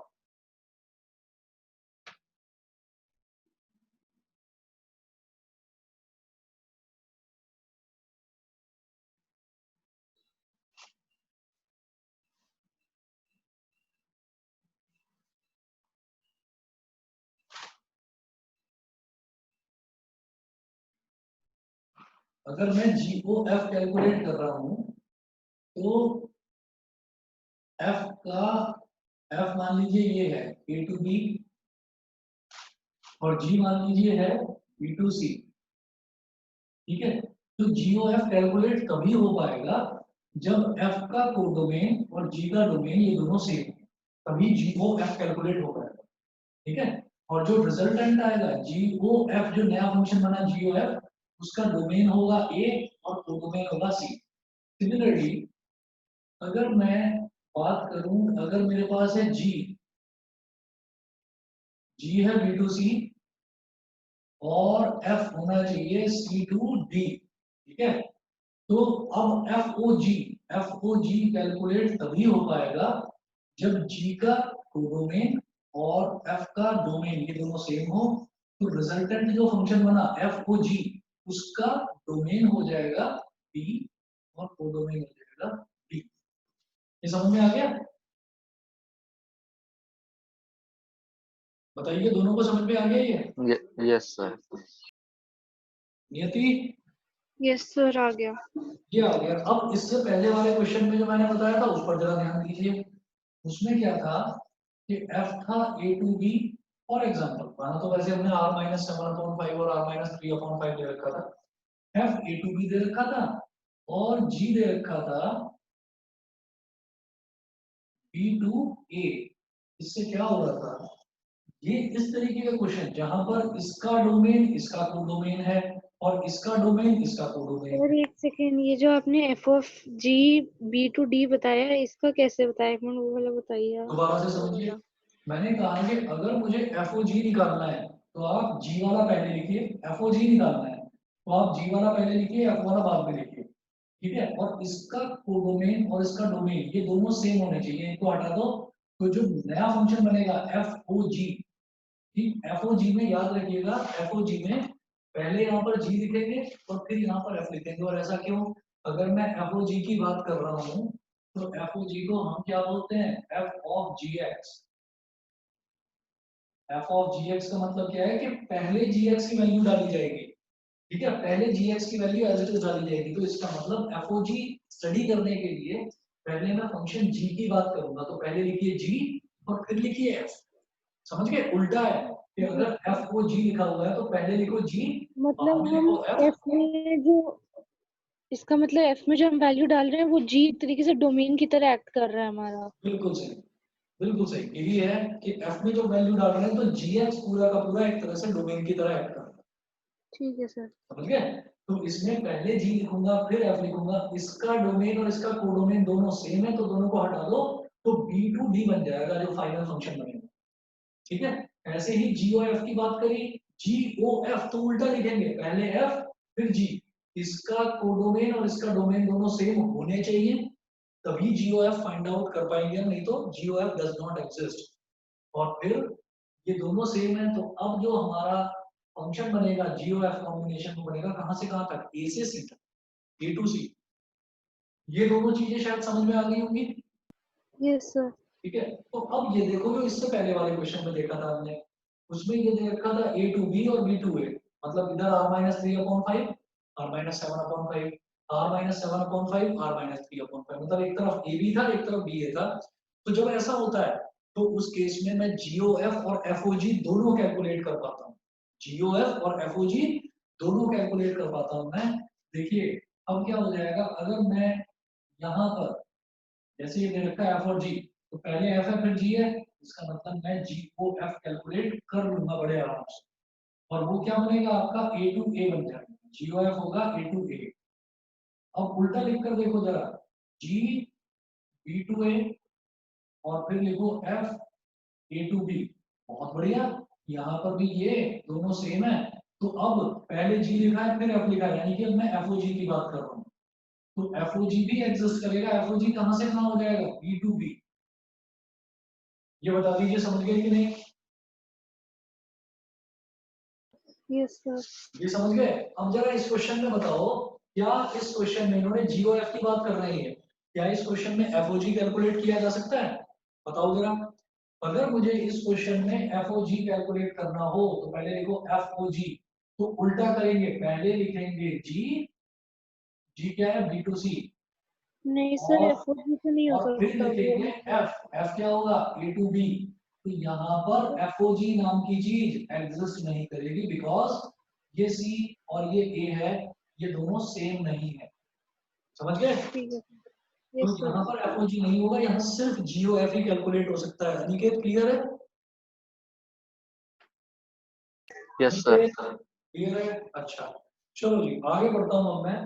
[SPEAKER 1] अगर मैं GOF कैलकुलेट कर रहा हूँ तो F मान लीजिए ये है A to B और G मान लीजिए है B to C, ठीक है। तो GOF कैलकुलेट तभी हो पाएगा जब F का कोडोमेन और G का डोमेन ये दोनों सेम, तभी GOF कैलकुलेट हो पाएगा, ठीक है। और जो रिजल्टेंट आएगा GOF, जो नया फंक्शन बना GOF, उसका डोमेन होगा A और कोडोमेन होगा C। सिमिलरली अगर मैं बात करूं, अगर मेरे पास है G है B to C और F होना चाहिए C to D, ठीक है। तो अब FOG कैलकुलेट तभी हो पाएगा जब G का कोडोमेन और F का डोमेन ये दोनों सेम हो। तो रिजल्टेंट जो फंक्शन बना FOG, उसका डोमेन हो जाएगा बी और कोडोमेन हो जाएगा डी। ये समझ में आ गया? बताइए दोनों को समझ में आ गया ये?
[SPEAKER 3] Yes sir.
[SPEAKER 1] नियति
[SPEAKER 2] यस सर आ गया।
[SPEAKER 1] ये आ गया। अब इससे पहले वाले क्वेश्चन में जो मैंने बताया था उस पर जरा ध्यान दीजिए। उसमें क्या था कि f था a to b for example, माना तो वैसे हमने r माइनस 7/5 और r माइनस 3/5 दे रखा था। f a to b दे रखा था और g दे रखा था b to a। इससे क्या हो रहा था, ये इस तरीके का क्वेश्चन जहां पर इसका डोमेन इसका कोडोमेन है और इसका डोमेन इसका कोडोमेन
[SPEAKER 2] सर
[SPEAKER 1] है।
[SPEAKER 2] एक सेकेंड, ये जो आपने F of G B to D बताया है इसका कैसे बताया, एक मिनट वो वाला बताइए।
[SPEAKER 1] दोबारा से समझिए, मैंने कहा कि अगर मुझे एफ ओ जी निकालना है तो आप जी वाला पहले लिखिए, एफ ओ जी निकालना है तो आप जी वाला पहले लिखिए, एफ वाला बाद में लिखिए, ठीक है। और इसका कोडोमेन और इसका डोमेन ये दोनों सेम होने चाहिए, इनको हटा दो तो जो नया फंक्शन बनेगा एफ ओ जी, ठीक, एफ ओ जी में याद रखिएगा, एफ ओ जी में पहले यहाँ पर जी लिखेंगे और फिर यहाँ पर एफ लिखेंगे। और ऐसा क्यों, अगर मैं एफ ओ जी की बात कर रहा हूँ तो एफ ओ जी को हम क्या बोलते हैं, F of G X. F of G X का मतलब क्या है कि पहले जी एक्स की वैल्यू डाली जाएगी, ठीक है, पहले जी एक्स की वैल्यू एज इट इज डाली जाएगी। तो इसका मतलब एफ ओ जी स्टडी करने के लिए पहले मैं फंक्शन जी की बात करूंगा, तो पहले लिखिए जी और फिर लिखिए एफ। समझ गए, उल्टा है कि अगर एफ ओ जी लिखा हुआ है तो पहले लिखो जी बाद
[SPEAKER 2] मतलब
[SPEAKER 1] में
[SPEAKER 2] हम
[SPEAKER 1] लिखो एफ।
[SPEAKER 2] एफ में जो, इसका मतलब एफ में जो हम वैल्यू डाल रहे हैं वो जी एक तरीके से डोमेन की तरह एक्ट कर रहा है हमारा।
[SPEAKER 1] बिल्कुल सही, बिल्कुल सही, यही है कि एफ में जो वैल्यू डाल रहे हैं तो जी एक्स पूरा का पूरा एक तरह से डोमेन की तरह एक्ट कर रहा है।
[SPEAKER 2] ठीक है सर।
[SPEAKER 1] समझ गए, तो इसमें पहले जी लिखूंगा फिर एफ लिखूंगा, इसका डोमेन और इसका कोडोमेन दोनों सेम है तो दोनों को हटा दो तो बी टू डी बन जाएगा जो फाइनल फंक्शन बनेगा, ठीक है। ऐसे ही जी ओ एफ की बात करी, जी ओ एफ तो उल्टा लिखेंगे, पहले एफ फिर जी, इसका कोडोमेन और इसका डोमेन दोनों सेम होने चाहिए तभी G O F find out कर पाएंगे, नहीं तो G O F does not exist. और फिर ये दोनों सेम है तो अब जो हमारा फंक्शन बनेगा जी ओ एफ कॉम्बिनेशन में बनेगा कहां से कहां तक, ए से सी तक, ए टू सी। ये दोनों चीजें शायद समझ में आ गई होंगी,
[SPEAKER 2] यस सर।
[SPEAKER 1] ठीक है। तो अब ये देखो जो इससे पहले वाले क्वेश्चन में देखा था हमने, उसमें ये दे रखा था a टू b और b टू a, मतलब इधर r minus 3/5 r minus 7/5 r minus 7/5 r minus 3/5, मतलब एक तरफ a b था एक तरफ b a था। तो जब ऐसा होता है तो उस केस में मैं GOF और FOG दोनों कैलकुलेट कर पाता हूँ, GOF और FOG दोनों कैलकुलेट कर पाता हूँ मैं। देखिए अब क्या हो जाएगा, अगर मैं यहाँ पर जैसे ये दे रखा है एफ और जी, तो पहले एफ है फिर जी है, इसका मतलब मैं जी को एफ कैलकुलेट कर लूंगा बड़े आराम से, और वो क्या बनेगा आपका ए टू ए बन जाएगा, जी ओ एफ होगा ए टू ए। अब उल्टा लिख कर देखो जरा, जी बी टू ए और फिर लिखो एफ ए टू बी, बहुत बढ़िया, यहाँ पर भी ये दोनों सेम है। तो अब पहले जी लिखा है फिर एफ लिखा है, यानी कि अब मैं एफ ओ जी की बात कर रहा हूँ, तो एफ ओ जी भी एग्जिस्ट करेगा, एफ ओ जी कहां से कहां हो जाएगा, बी टू बी। ये बता दीजिए समझ गए कि नहीं,
[SPEAKER 2] यस सर।
[SPEAKER 1] ये समझ गए। अब जरा इस क्वेश्चन में बताओ, क्या इस क्वेश्चन में इन्होंने जीओएफ की बात कर रही है, क्या इस क्वेश्चन में एफओजी कैलकुलेट किया जा सकता है, बताओ जरा। अगर मुझे इस क्वेश्चन में एफओजी कैलकुलेट करना हो तो पहले लिखो एफओजी, तो उल्टा करेंगे, पहले लिखेंगे जी, जी क्या है बी टू सी,
[SPEAKER 2] नहीं सर
[SPEAKER 1] और
[SPEAKER 2] एफ तो नहीं हो
[SPEAKER 1] फिर
[SPEAKER 2] सकता वो।
[SPEAKER 1] लिखेंगे एफ, एफ क्या होगा ए टू बी। तो यहाँ पर एफओजी नाम की चीज एग्जिस्ट नहीं करेगी, बिकॉज ये सी और ये ए है, ये दोनों सेम नहीं है, समझ गए।
[SPEAKER 2] ठीक है।
[SPEAKER 1] तो
[SPEAKER 2] यस
[SPEAKER 1] यहाँ
[SPEAKER 2] सर।
[SPEAKER 1] पर एफओजी नहीं होगा, यहाँ सिर्फ जीओएफ ही कैलकुलेट हो सकता है। अनिकेत क्लियर है,
[SPEAKER 3] यस सर।
[SPEAKER 1] क्लियर है, अच्छा चलो जी आगे बढ़ता हूँ अब मैं।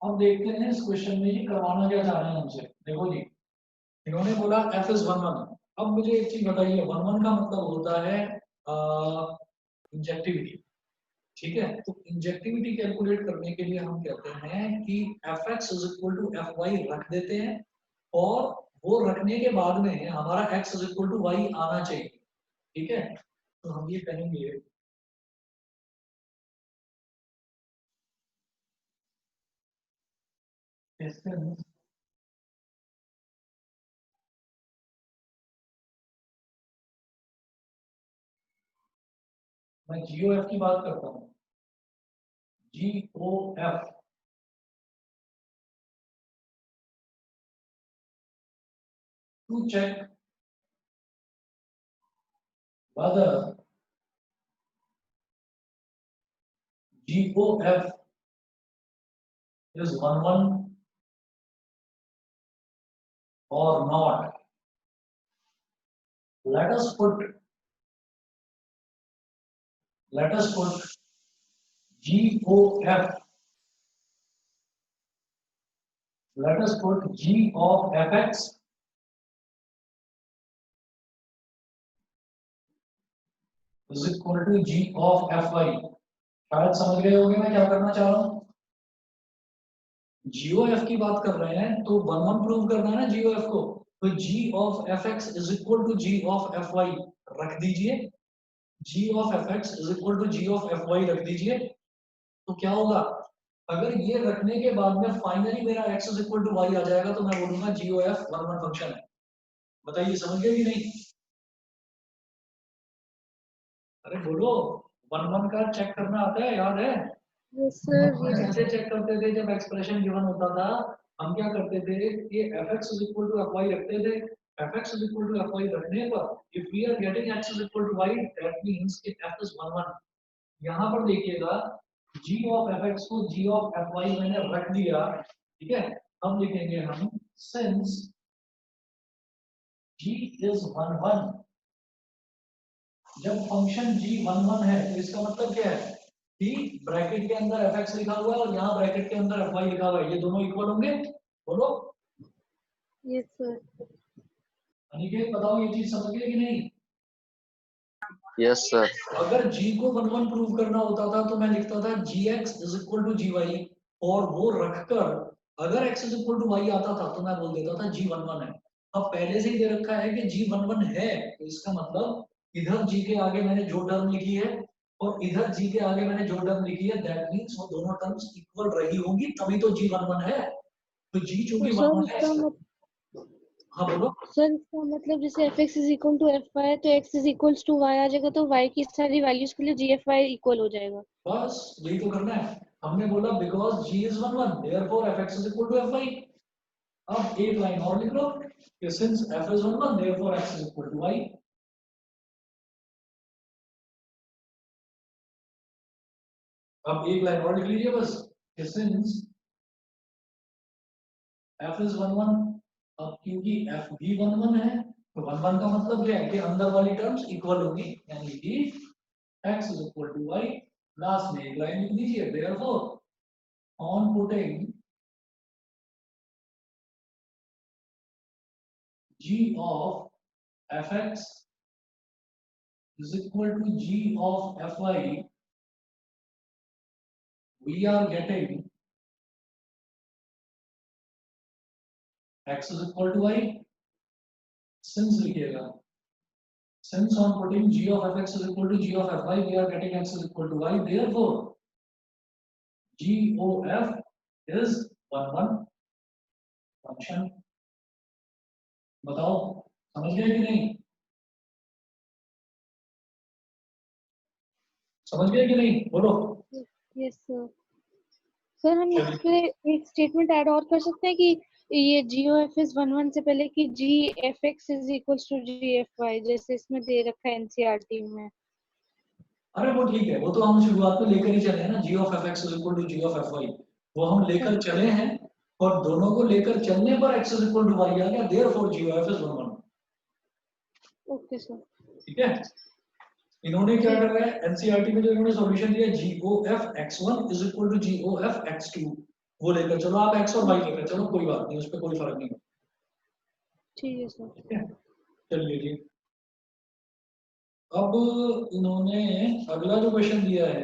[SPEAKER 1] अब देखते हैं इस क्वेश्चन में ये करवाना क्या चाह रहे हैं हमसे। देखो जी, इन्होंने बोला एफ इज 1 1। अब मुझे एक चीज बताइए, 1 1 का मतलब होता है इंजेक्टिविटी, ठीक है। तो इंजेक्टिविटी कैलकुलेट करने के लिए हम कहते हैं कि F X is equal to F Y रख देते हैं, और वो रखने के बाद में हमारा X is equal to Y आना चाहिए, ठीक है। तो हम ये कहेंगे since मैं GOF की बात करता हूँ, GOF to check whether GOF is 1 or not. Let us put GOF. Let us put G of fx is equal to G of fy. शायद समझ गए होंगे मैं क्या करना चाह रहा हूँ। GOF की बात कर रहे हैं तो 1 प्रूव करना है ना GOF को, तो G of fx is equal to G of fy रख दीजिए। G of fx is equal to G of fy रख दीजिए, तो क्या होगा, अगर ये रखने के बाद में फाइनली मेरा x is equal to y आ जाएगा तो मैं बोलूंगा GOF 1 फंक्शन है। बताइए समझ गए कि नहीं? अरे बोलो, 1 का चेक करना आता है, याद है?
[SPEAKER 2] यस सर,
[SPEAKER 1] कैसे चेक करते थे जब एक्सप्रेशन गिवन होता था, हम क्या करते थे कि fx is equal to fy रखते थे। fx is equal to fy रखने पर if we are getting x is equal to y, that means कि f is 1 यहाँ पर देखिएगा g of fx को g of fy मैंने रख दिया, ठीक है। अब लिखेंगे हम since g is 1 जब फंक्शन g 1 है तो इसका मतलब क्या है कि ब्रैकेट के अंदर fx लिखा हुआ है और यहाँ ब्रैकेट के अंदर fy लिखा हुआ है, ये दोनों इक्वल होंगे। बोलो
[SPEAKER 2] यस सर।
[SPEAKER 1] अनिकेत, बताओ ये चीज समझ गए कि नहीं?
[SPEAKER 3] Yes, sir.
[SPEAKER 1] अगर g को 1 प्रूव करना होता था तो मैं लिखता था gx is equal to gy और वो रखकर अगर x is equal to y आता था तो मैं बोल देता था g 1 है। अब पहले से ही दे रखा है कि g 1 है तो इसका मतलब इधर g के आगे मैंने जो टर्म लिखी है और इधर g के आगे मैंने जो टर्म लिखी है, दैट मींस वो दोनों टर्म्स इक्वल रही होंगी तभी तो g 1 है। तो g चूंकि
[SPEAKER 2] तो
[SPEAKER 1] 1 है, हाँ बोलो।
[SPEAKER 2] सर इसका मतलब जैसे fx is equal to fy है तो x is equals to y आ जाएगा, तो y की सारी वैल्यूज के लिए gfy इक्वल हो जाएगा।
[SPEAKER 1] बस यही तो करना है। हमने बोला because g is 1 therefore fx is equal to fy। अब एक लाइन और लिख लो कि since f is 1 therefore x is equal to y। अब एक लाइन और लिख लीजिए बस कि since f is 1 अब क्योंकि f भी 1 है तो 1 का मतलब क्या है कि अंदर वाली टर्म्स इक्वल होगी, यानी कि x is equal to y। Last में एक लाइन लिख दीजिए therefore on putting g of fx is equal to g of fy, we are getting x is equal to y। since लिखिएगा, since on putting g of fx is equal to g of fy, we are getting x is equal to y, therefore GOF is 1 function. बताओ समझ गए कि नहीं? समझ गए कि नहीं बोलो।
[SPEAKER 2] Yes sir. सर हम इस पे एक स्टेटमेंट ऐड और कर सकते हैं कि ये GOF is 1 से पहले कि GFX is equals to GFY, जैसे इसमें दे रखा है NCERT में।
[SPEAKER 1] अरे वो ठीक है, वो तो हम शुरुआत में लेकर ही चले हैं ना, g of fx is equal to g of fy, वो हम लेकर चले हैं और दोनों को लेकर चलने पर x is equal to y आ गया, therefore GOF is 1।
[SPEAKER 2] Okay sir.
[SPEAKER 1] ठीक है। इन्होंने क्या कर रहा है एनसीईआरटी में जो इन्होंने सॉल्यूशन दिया GOF x1 is equal to GOF x2, वो लेकर चलो आप x और y लेकर चलो, कोई बात नहीं, उस पर कोई फर्क नहीं है।
[SPEAKER 2] ठीक है सर।
[SPEAKER 1] ठीक है, चलिए जी। अब इन्होंने अगला जो क्वेश्चन दिया है,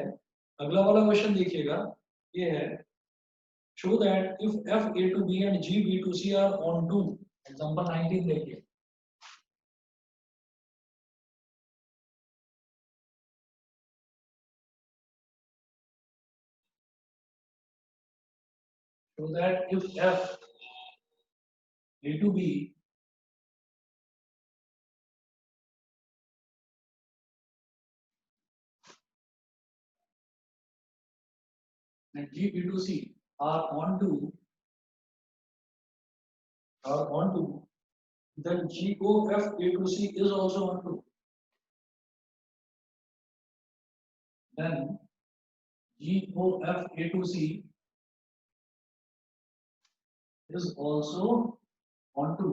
[SPEAKER 1] अगला वाला क्वेश्चन देखिएगा, ये है show that if f a to b and g b to c are on 2, example 19 देखिए। so that if f a to b and g b to c are onto then g o f a to c is also onto, then g o f a to c is also onto.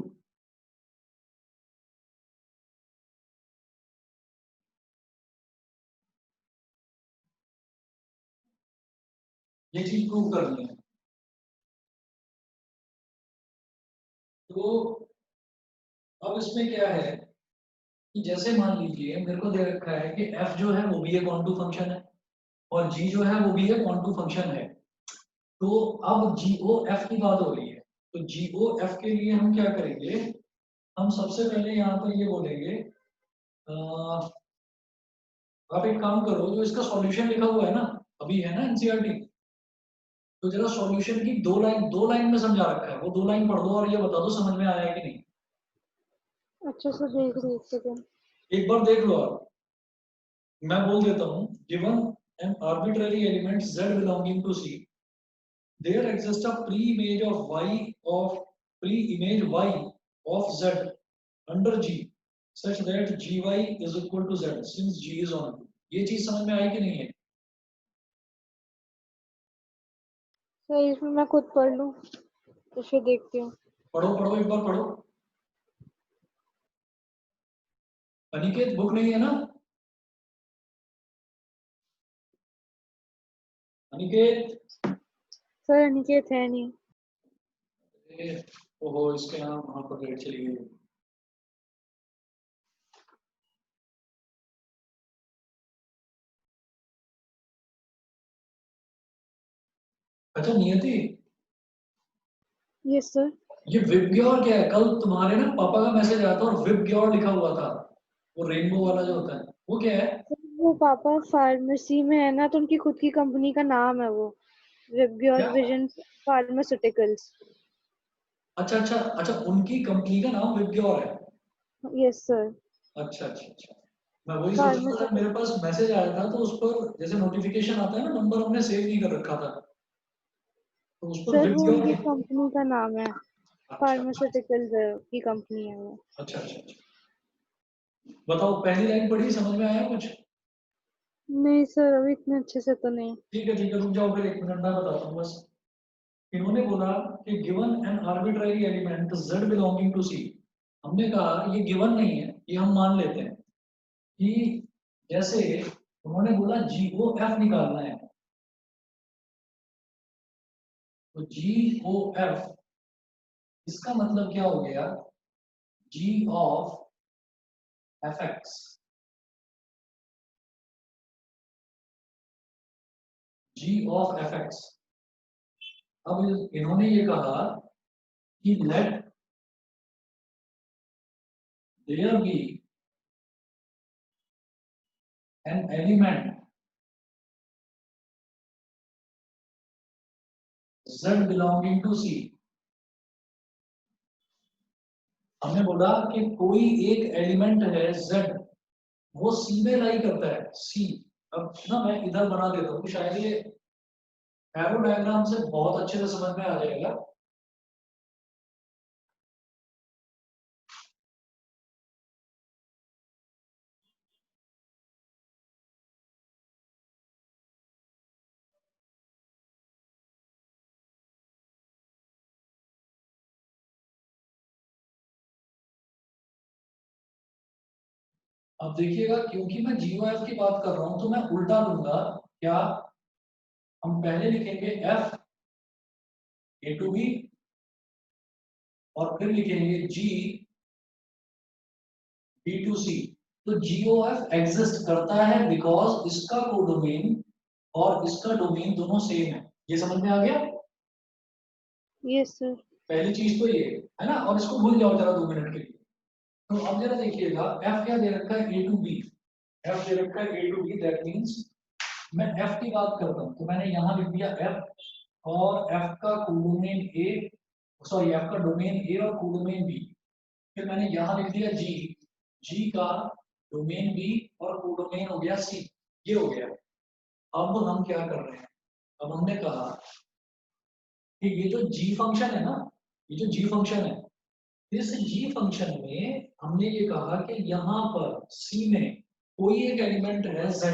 [SPEAKER 1] ये चीज prove करनी है। तो अब इसमें क्या है कि जैसे मान लीजिए मेरे को दे रखा है कि f जो है वो भी एक ऑनटू फंक्शन है और g जो है वो भी एक ऑनटू फंक्शन है। तो अब GOF की बात हो रही है, तो GOF के लिए हम क्या करेंगे, हम सबसे पहले यहाँ पर ये बोलेंगे आप एक काम करो, जो इसका सॉल्यूशन लिखा हुआ है ना अभी है ना एनसीईआरटी, तो जरा सॉल्यूशन की दो लाइन में समझा रखा है, वो 2 लाइन पढ़ दो और ये बता दो समझ में आया है कि नहीं।
[SPEAKER 2] अच्छा सर देख रही एक सेकंड।
[SPEAKER 1] एक बार देख लो आप, मैं बोल देता हूँ given an arbitrary element z belonging to C, there exists a pre-image y of z under G such that gy is equal to z since G is on. ये चीज समझ में आई कि नहीं है?
[SPEAKER 2] सर इसमें मैं खुद पढ़ लूं तो फिर देखती हूँ।
[SPEAKER 1] पढ़ो एक बार पढ़ो। अनिकेत बुक नहीं है ना? अनिकेत?
[SPEAKER 2] सर अनिकेत है नहीं।
[SPEAKER 1] ओहो इसके यहाँ वहां पर रेट चली गई। अच्छा नियति,
[SPEAKER 2] यस सर।
[SPEAKER 1] ये विबग्योर क्या है? कल तुम्हारे ना पापा का मैसेज आया था और विबग्योर लिखा हुआ था, वो रेनबो वाला जो होता है वो क्या है?
[SPEAKER 2] वो पापा फार्मेसी में है ना, तो उनकी खुद की कंपनी का नाम है वो, विबग्योर विजन फार्मास्यूटिकल्स।
[SPEAKER 1] अच्छा उनकी कंपनी का नाम विबग्योर है।
[SPEAKER 2] Yes sir.
[SPEAKER 1] अच्छा मैं वही सोच रहा था, मेरे पास मैसेज आया था तो उस पर जैसे नोटिफिकेशन आता है ना, नंबर हमने सेव नहीं कर रखा था तो उस पर
[SPEAKER 2] सर वो
[SPEAKER 1] विबग्योर
[SPEAKER 2] उनकी कंपनी का नाम है, फार्मास्यूटिकल्स की कंपनी है वो।
[SPEAKER 1] अच्छा बताओ पहली लाइन पढ़ी, समझ में आया कुछ?
[SPEAKER 2] नहीं सर अभी इतने अच्छे से तो नहीं।
[SPEAKER 1] ठीक है रुक जाओ फिर 1 मिनट में बताता हूँ बस। इन्होंने बोला कि given an arbitrary element z belonging to C, हमने कहा ये गिवन नहीं है, ये हम मान लेते हैं कि जैसे उन्होंने बोला GOF निकालना है, तो GOF इसका मतलब क्या हो गया, G of fx, G of fx। अब इन्होंने ये कहा कि let there be an element z belonging to C। हमने बोला कि कोई एक एलिमेंट है z, वो C में लाई करता है C। अब ना मैं इधर बना देता हूँ, शायद ये एरो डायग्राम से बहुत अच्छे से समझ में आ जाएगा। अब देखिएगा, क्योंकि मैं GOF की बात कर रहा हूं तो मैं उल्टा लूंगा। क्या हम पहले लिखेंगे F A to B और फिर लिखेंगे G B to C। तो GOF एग्जिस्ट करता है बिकॉज इसका कोडोमेन और इसका डोमेन दोनों सेम है। ये समझ में आ गया?
[SPEAKER 2] Yes sir.
[SPEAKER 1] पहली चीज तो ये है ना, और इसको भूल जाओ जरा 2 मिनट के लिए। तो अब जरा देखिएगा, F क्या दे रखा है, A to B। F दे रखा है A to B, that means मैं F की बात करता हूं तो मैंने यहां लिख दिया F और f का कोडोमेन ए, सॉरी f का डोमेन ए और कोडोमेन बी। फिर मैंने यहाँ लिख दिया g का डोमेन बी और कोडोमेन हो गया c, ये हो गया। अब हम क्या कर रहे हैं, अब हमने कहा कि ये जो g फंक्शन है ना, ये जो g फंक्शन है, इस g फंक्शन में हमने ये कहा कि यहाँ पर c में कोई एक एलिमेंट है z।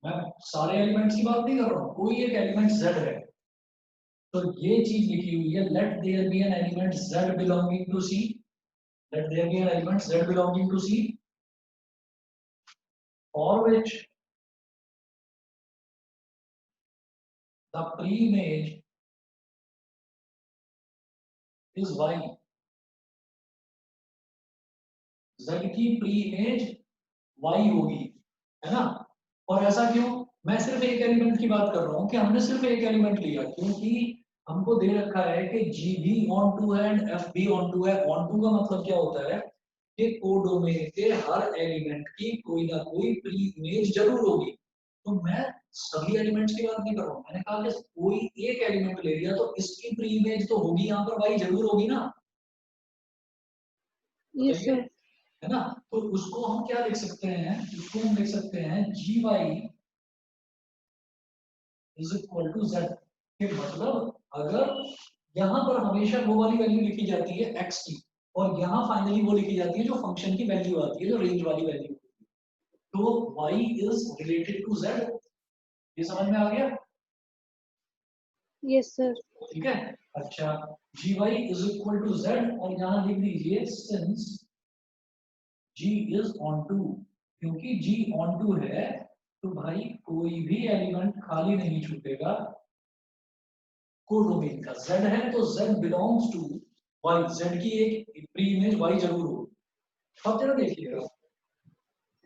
[SPEAKER 1] मैं सारे एलिमेंट्स की बात नहीं कर रहा हूँ, कोई एक एलिमेंट z है। तो ये चीज लिखी हुई है, let there be an element z belonging to c, let there be an element z belonging to c for which the pre-image is y, z की प्री इमेज y होगी, है ना। और ऐसा क्यों, मैं सिर्फ एक एलिमेंट की बात कर रहा हूँ कि हमने सिर्फ एक एलिमेंट लिया, क्योंकि हमको दे रखा है कि g भी ऑन टू है एंड f भी ऑन टू है। ऑन टू का मतलब क्या होता है कि कोडोमेन के हर एलिमेंट की कोई ना कोई प्री इमेज जरूर होगी। तो मैं सभी एलिमेंट्स की बात नहीं कर रहा हूँ, मैंने कहा कि कोई एक एलिमेंट ले लिया तो इसकी प्री इमेज तो होगी, यहाँ पर y जरूर होगी ना।
[SPEAKER 2] यस
[SPEAKER 1] बताइए,
[SPEAKER 2] सर।
[SPEAKER 1] है ना। तो उसको हम क्या लिख सकते हैं, उसको हम लिख सकते हैं gy is equal to z। के मतलब अगर यहाँ पर हमेशा वो वाली वैल्यू लिखी जाती है x की, और यहाँ फाइनली वो लिखी जाती है जो फंक्शन की वैल्यू आती है, जो रेंज वाली वैल्यू, तो y is related to z। ये समझ में आ गया?
[SPEAKER 2] Yes sir.
[SPEAKER 1] ठीक है। अच्छा, gy is equal to z, और यहाँ लिख दीजिए since g is onto, क्योंकि g ऑन टू है तो भाई कोई भी एलिमेंट खाली नहीं छूटेगा कोडोमेन का। z है तो z belongs to y, z की एक प्री इमेज y जरूर होगी। अब जरा देखिएगा,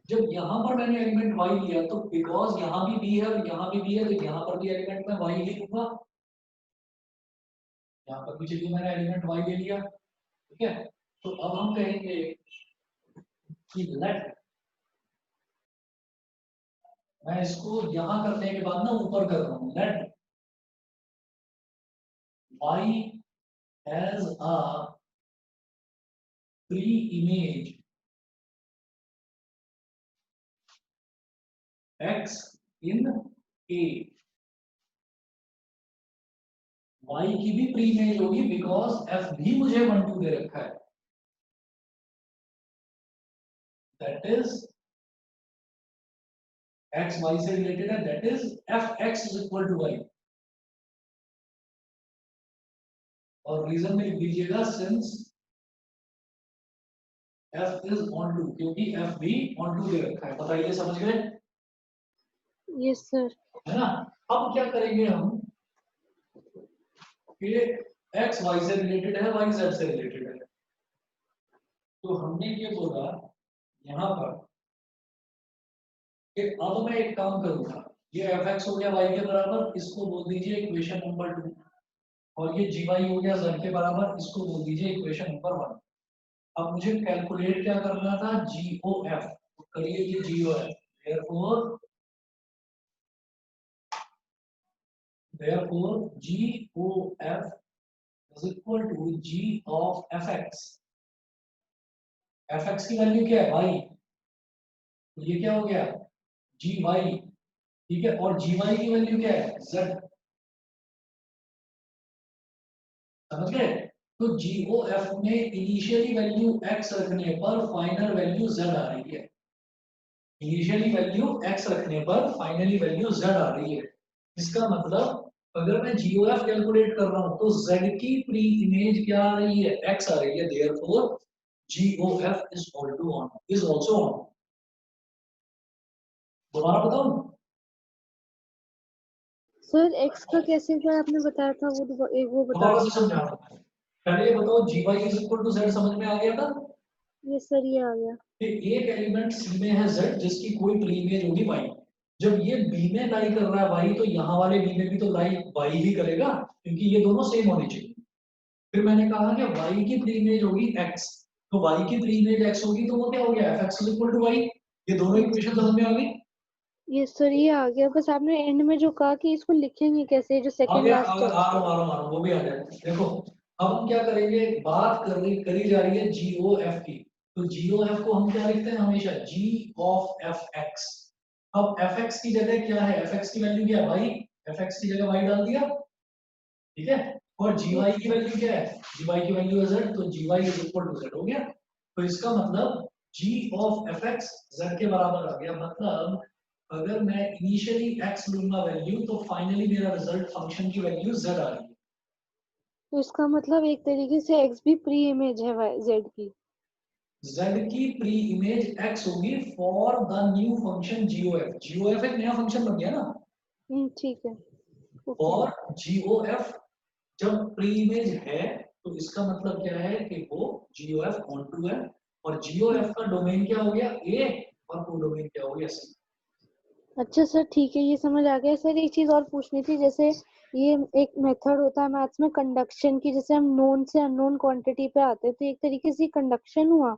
[SPEAKER 1] जब यहाँ पर मैंने एलिमेंट y लिया तो बिकॉज यहाँ भी b है और यहाँ भी b है, तो यहाँ पर भी एलिमेंट में y लिखूंगा, यहाँ पर भी चलिए मैंने एलिमेंट y ले लिया, ठीक है। तो अब हम कहेंगे कि लेट, मैं इसको यहाँ करने के बाद ना ऊपर कर रहा हूँ, late y as a pre-image x in A। y की भी प्री इमेज होगी बिकॉज f भी मुझे 1 2 दे रखा है, दैट इज x y से रिलेटेड है, that is f(x) is equal to y। और रीजन में लिख दीजिएगा since f is onto, क्योंकि f भी ऑन टू दे रखा है। बताइए, समझ गए?
[SPEAKER 2] Yes sir.
[SPEAKER 1] है ना। अब क्या करेंगे हम कि x y से रिलेटेड है, y z से रिलेटेड है, तो हमने ये बोला यहाँ पर कि अब मैं एक काम करूंगा, ये f(x) हो गया y के बराबर, इसको बोल दीजिए इक्वेशन नंबर 2, और ये gy हो गया z के बराबर, इसको बोल दीजिए इक्वेशन नंबर 1। अब मुझे कैलकुलेट क्या करना था, GOF, तो करिए ये GOF। therefore GOF is equal to G of fx। fx की वैल्यू क्या है, y, तो ये क्या हो गया gy, ठीक है। और gy की वैल्यू क्या है, z। समझ गए? तो GOF में इनिशियली वैल्यू x रखने पर फाइनल वैल्यू z आ रही है, इनिशियली वैल्यू x रखने पर फाइनली वैल्यू z आ रही है। इसका मतलब अगर मैं GOF कैलकुलेट कर रहा हूं तो z की प्री इमेज क्या आ रही है, x आ रही है, therefore GOF is also on। दोबारा बताऊं?
[SPEAKER 2] सर x का कैसे क्या आपने बताया था, वो बता
[SPEAKER 1] दोबारा से
[SPEAKER 2] दीजिए।
[SPEAKER 1] समझा रहा हूं। पहले ये बताओ gy is equal to z, समझ में आ गया था?
[SPEAKER 2] यस सर, ये आ गया।
[SPEAKER 1] कि एक एलिमेंट C में है z जिसकी कोई प्री इमेज होगी y। जब ये B में लाई कर रहा है y, तो यहाँ वाले B में भी तो लाई y ही करेगा, क्योंकि ये दोनों सेम होने चाहिए। फिर मैंने कहा कि y की प्री इमेज होगी x, तो y की प्री इमेज x होगी, तो वो क्या हो गया, f(x) is equal to y। ये दोनों इक्वेशन समझ में आ गई?
[SPEAKER 2] ये सर ये आ गया, बस आपने एंड में जो कहा कि इसको लिखेंगे कैसे, जो
[SPEAKER 1] आ
[SPEAKER 2] सेकंड
[SPEAKER 1] गया,
[SPEAKER 2] लास्ट
[SPEAKER 1] आ
[SPEAKER 2] है।
[SPEAKER 1] रहा हूँ, वो भी आ जाएगा। देखो अब हम क्या करेंगे, बात करी जा रही है GOF की। तो GOF को हम क्या लिखते हैं हमेशा, G of fx। अब fx की जगह क्या है, fx की वैल्यू क्या है भाई, fx की जगह y डाल दिया, ठीक है। और gy की वैल्यू क्या है, gy की वैल्यू है z, तो gy is equal to z हो गया। तो इसका मतलब g of fx z के बराबर आ गया। मतलब अगर मैं इनिशियली x लूंगा वैल्यू, तो फाइनली मेरा रिजल्ट फंक्शन की वैल्यू z आ रही है।
[SPEAKER 2] तो इसका मतलब एक तरीके से x भी प्री इमेज है z की।
[SPEAKER 1] z की प्री इमेज x होगी for the new function GOF। GOF एक नया फंक्शन बन गया ना।
[SPEAKER 2] ठीक है, ओके।
[SPEAKER 1] और GOF जब प्री इमेज है, तो इसका मतलब क्या है कि वो GOF ऑन है। और GOF का डोमेन क्या हो गया A, और कोडोमेन क्या हो गया C।
[SPEAKER 2] अच्छा सर ठीक है, ये समझ आ गया। सर एक चीज और पूछनी थी, जैसे ये एक मेथड होता है मैथ्स में कंडक्शन की, जैसे हम नोन से अननोन क्वांटिटी पे आते हैं, तो एक तरीके से कंडक्शन हुआ।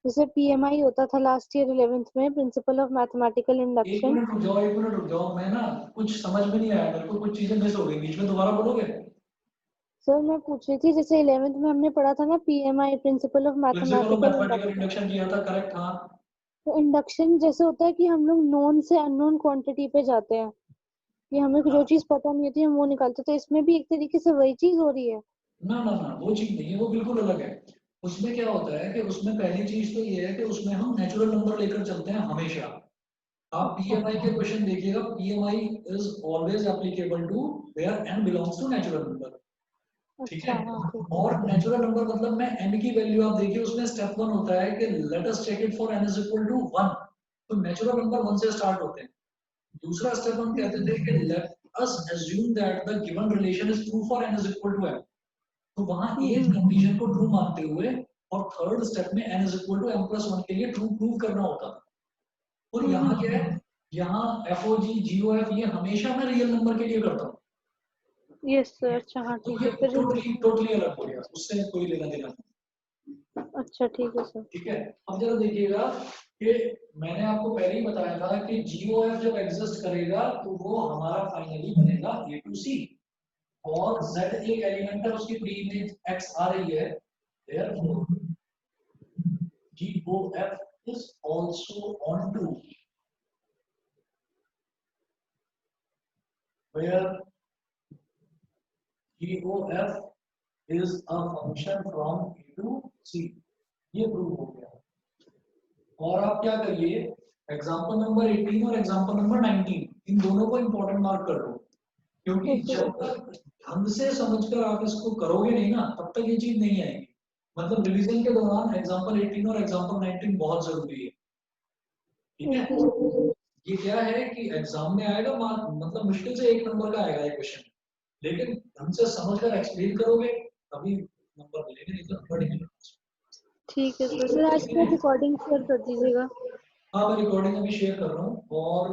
[SPEAKER 2] जैसे PMI होता था लास्ट ईयर 11th में, प्रिंसिपल ऑफ मैथमेटिकल
[SPEAKER 1] एक
[SPEAKER 2] इंडक्शन।
[SPEAKER 1] मिनट रुक जाओ, एक मिनट रुक जाओ, मैं ना कुछ समझ में नहीं आया मेरे को, कुछ चीजें मिस हो गई बीच में, दोबारा बोलोगे।
[SPEAKER 2] सर मैं पूछ रही थी, जैसे 11th में हमने पढ़ा था ना PMI, principle of
[SPEAKER 1] principle of
[SPEAKER 2] mathematical
[SPEAKER 1] mathematical
[SPEAKER 2] induction.
[SPEAKER 1] Induction किया था, करेक्ट, हाँ।
[SPEAKER 2] तो इंडक्शन जैसे होता है कि हम लोग नोन से अननोन क्वांटिटी पे जाते हैं, कि हमें जो चीज पता नहीं होती हम वो निकालते, तो इसमें भी एक तरीके से वही चीज हो रही है।
[SPEAKER 1] ना ना ना, वो चीज नहीं है, वो बिल्कुल अलग है। उसमें क्या होता है कि उसमें पहली चीज तो ये है कि उसमें हम नेचुरल नंबर लेकर चलते हैं हमेशा। आप
[SPEAKER 2] अच्छा
[SPEAKER 1] PMI के क्वेश्चन देखिएगा, PMI is always applicable to where n belongs to natural number, ठीक
[SPEAKER 2] अच्छा,
[SPEAKER 1] है।
[SPEAKER 2] हाँ ठीक है।
[SPEAKER 1] और नेचुरल नंबर मतलब मैं n की वैल्यू, आप देखिए उसमें स्टेप 1 होता है कि let us check it for n is equal to 1। तो नेचुरल नंबर 1 से स्टार्ट होते हैं। दूसरा स्टेप हम कहते थे कि let us assume that the given relation is true for n is equal to m। तो वहां एज
[SPEAKER 2] हम्म
[SPEAKER 1] कंडीशन को ट्रू मानते हुए, और थर्ड स्टेप में n is equal to m plus 1 के लिए ट्रू प्रूव करना होता था। और यहाँ क्या है, यहाँ FOG GOF ये हमेशा मैं रियल नंबर के लिए करता हूँ।
[SPEAKER 2] यस सर, अच्छा हाँ
[SPEAKER 1] तो
[SPEAKER 2] ठीक
[SPEAKER 1] ये
[SPEAKER 2] है फिर।
[SPEAKER 1] टोटली टोटली अलग हो गया, उससे कोई लेना देना नहीं।
[SPEAKER 2] अच्छा ठीक है सर।
[SPEAKER 1] ठीक है। अब जरा देखिएगा कि मैंने आपको पहले ही बताया था कि GOF जब एग्जिस्ट करेगा, तो वो हमारा फाइनली बनेगा A to C। और Z एक एलिमेंट है, उसकी प्री इमेज X आ रही है, therefore GOF is also onto where GOF is a function from A to C। ये प्रूव हो गया। और आप क्या करिए, एग्जाम्पल नंबर 18 और एग्जाम्पल नंबर 19 इन दोनों को इंपॉर्टेंट मार्क कर दो। क्योंकि
[SPEAKER 2] ओके
[SPEAKER 1] जब तक ढंग से समझकर आप इसको करोगे नहीं ना, तब तक ये चीज नहीं आएगी। मतलब रिवीजन के दौरान एग्जाम्पल 18 और एग्जाम्पल 19 बहुत जरूरी है, ठीक है।
[SPEAKER 2] Okay sir.
[SPEAKER 1] ये क्या है कि एग्जाम में आएगा, मतलब मुश्किल से 1 नंबर का आएगा ये क्वेश्चन, लेकिन ढंग से समझकर एक्सप्लेन करोगे तभी नंबर मिलेंगे, नहीं तो नंबर नहीं मिलेगा।
[SPEAKER 2] ठीक है सर। सर आज का रिकॉर्डिंग शेयर कर दीजिएगा।
[SPEAKER 1] हाँ, मैं रिकॉर्डिंग अभी शेयर कर रहा हूँ। और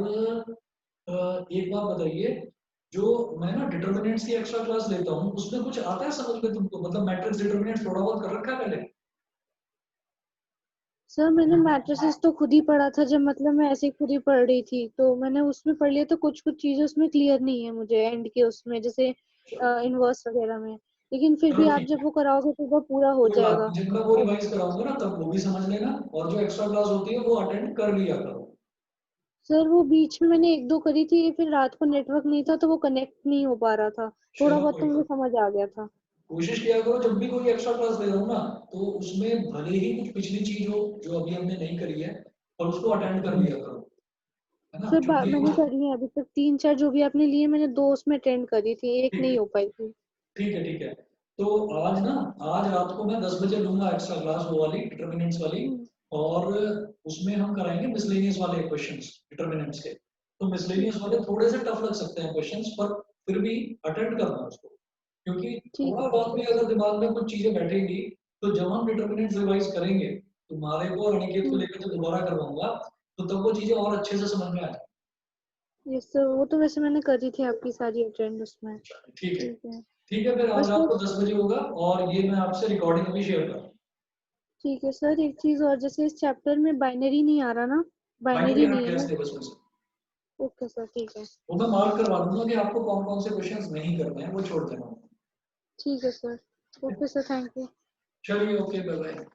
[SPEAKER 1] एक बात बताइए, जो मैं ना डिटर्मिनेंट्स की एक्स्ट्रा क्लास लेता हूँ, उसमें कुछ आता है समझ में तुमको, मतलब मैट्रिक्स डिटर्मिनेंट थोड़ा बहुत कर रखा है पहले।
[SPEAKER 2] सर मैंने मैट्रिसेस तो खुद ही पढ़ा था, जब मतलब मैं ऐसे ही खुद ही पढ़ रही थी, तो मैंने उसमें पढ़ लिया, तो कुछ कुछ चीजें उसमें क्लियर नहीं है मुझे एंड के उसमें, जैसे इनवर्स वगैरह में। लेकिन फिर भी
[SPEAKER 1] चलो
[SPEAKER 2] आप
[SPEAKER 1] ठीक
[SPEAKER 2] जब
[SPEAKER 1] है,
[SPEAKER 2] वो कराओगे तो वो पूरा हो
[SPEAKER 1] कोई बात
[SPEAKER 2] जाएगा।
[SPEAKER 1] नहीं, जब मैं वो रिवाइज कराऊंगा ना तब वो भी समझ लेना, और जो एक्स्ट्रा क्लास होती है वो अटेंड कर लिया करो।
[SPEAKER 2] सर वो बीच में मैंने एक दो करी थी, फिर रात को नेटवर्क नहीं था तो वो कनेक्ट नहीं हो पा रहा था। थोड़ा
[SPEAKER 1] चलो
[SPEAKER 2] बहुत
[SPEAKER 1] कोई
[SPEAKER 2] तो मुझे
[SPEAKER 1] बात,
[SPEAKER 2] समझ आ गया था।
[SPEAKER 1] कोशिश किया करो जब भी कोई एक्स्ट्रा क्लास ले रहा हूँ ना, तो उसमें भले ही कुछ पिछली चीज हो जो अभी हमने नहीं करी है, पर उसको अटेंड कर लिया करो, है ना,
[SPEAKER 2] सर
[SPEAKER 1] क्योंकि
[SPEAKER 2] मैंने करी है अभी तक 3 4 जो भी आपने लिए, मैंने 2 उसमें अटेंड करी थी, एक
[SPEAKER 1] ठीक
[SPEAKER 2] नहीं
[SPEAKER 1] है,
[SPEAKER 2] हो पाई थी।
[SPEAKER 1] ठीक है, ठीक है। तो आज ना, आज रात को मैं 10 बजे लूंगा एक्स्ट्रा क्लास, वो वाली डिटर्मिनेंट्स वाली।
[SPEAKER 2] हम्म,
[SPEAKER 1] और उसमें हम कराएंगे मिसलेनियस वाले क्वेश्चंस डिटर्मिनेंट्स के। तो
[SPEAKER 2] ठीक
[SPEAKER 1] मिसलेनियस वाले थोड़े से टफ लग सकते हैं क्वेश्चंस, पर फिर भी अटेंड करना उसको, क्योंकि
[SPEAKER 2] ठीक
[SPEAKER 1] थोड़ा
[SPEAKER 2] है
[SPEAKER 1] बहुत भी अगर दिमाग में कुछ चीजें बैठेंगी, तो जब हम डिटर्मिनेंट्स रिवाइज करेंगे, तुम्हारे को और अनिकेत को
[SPEAKER 2] हम्म,
[SPEAKER 1] लेकर जब दोबारा करवाऊंगा, तो तब वो चीजें और अच्छे से समझ में आ जाएंगी।
[SPEAKER 2] यस सर, वो तो वैसे मैंने करी थी आपकी सारी अटेंड उसमें।
[SPEAKER 1] ठीक है,
[SPEAKER 2] ठीक है।
[SPEAKER 1] ठीक है, फिर आज
[SPEAKER 2] बस
[SPEAKER 1] रात
[SPEAKER 2] फिर
[SPEAKER 1] को 10 बजे होगा, और ये मैं आपसे रिकॉर्डिंग अभी शेयर कर रहा हूँ।
[SPEAKER 2] ठीक है सर, एक चीज और, जैसे इस चैप्टर में बाइनरी नहीं आ रहा ना,
[SPEAKER 1] बाइनरी
[SPEAKER 2] बाइनरी
[SPEAKER 1] हट
[SPEAKER 2] नहीं है
[SPEAKER 1] गया
[SPEAKER 2] ना।
[SPEAKER 1] सिलेबस में से।
[SPEAKER 2] ओके सर, ठीक है।
[SPEAKER 1] वो मैं मार्क करवा दूंगा कि आपको कौन कौन से क्वेश्चंस नहीं करने हैं, वो छोड़ देना।
[SPEAKER 2] ठीक है sir. Okay sir, thank you.
[SPEAKER 1] चलिए, ओके, बाय बाय।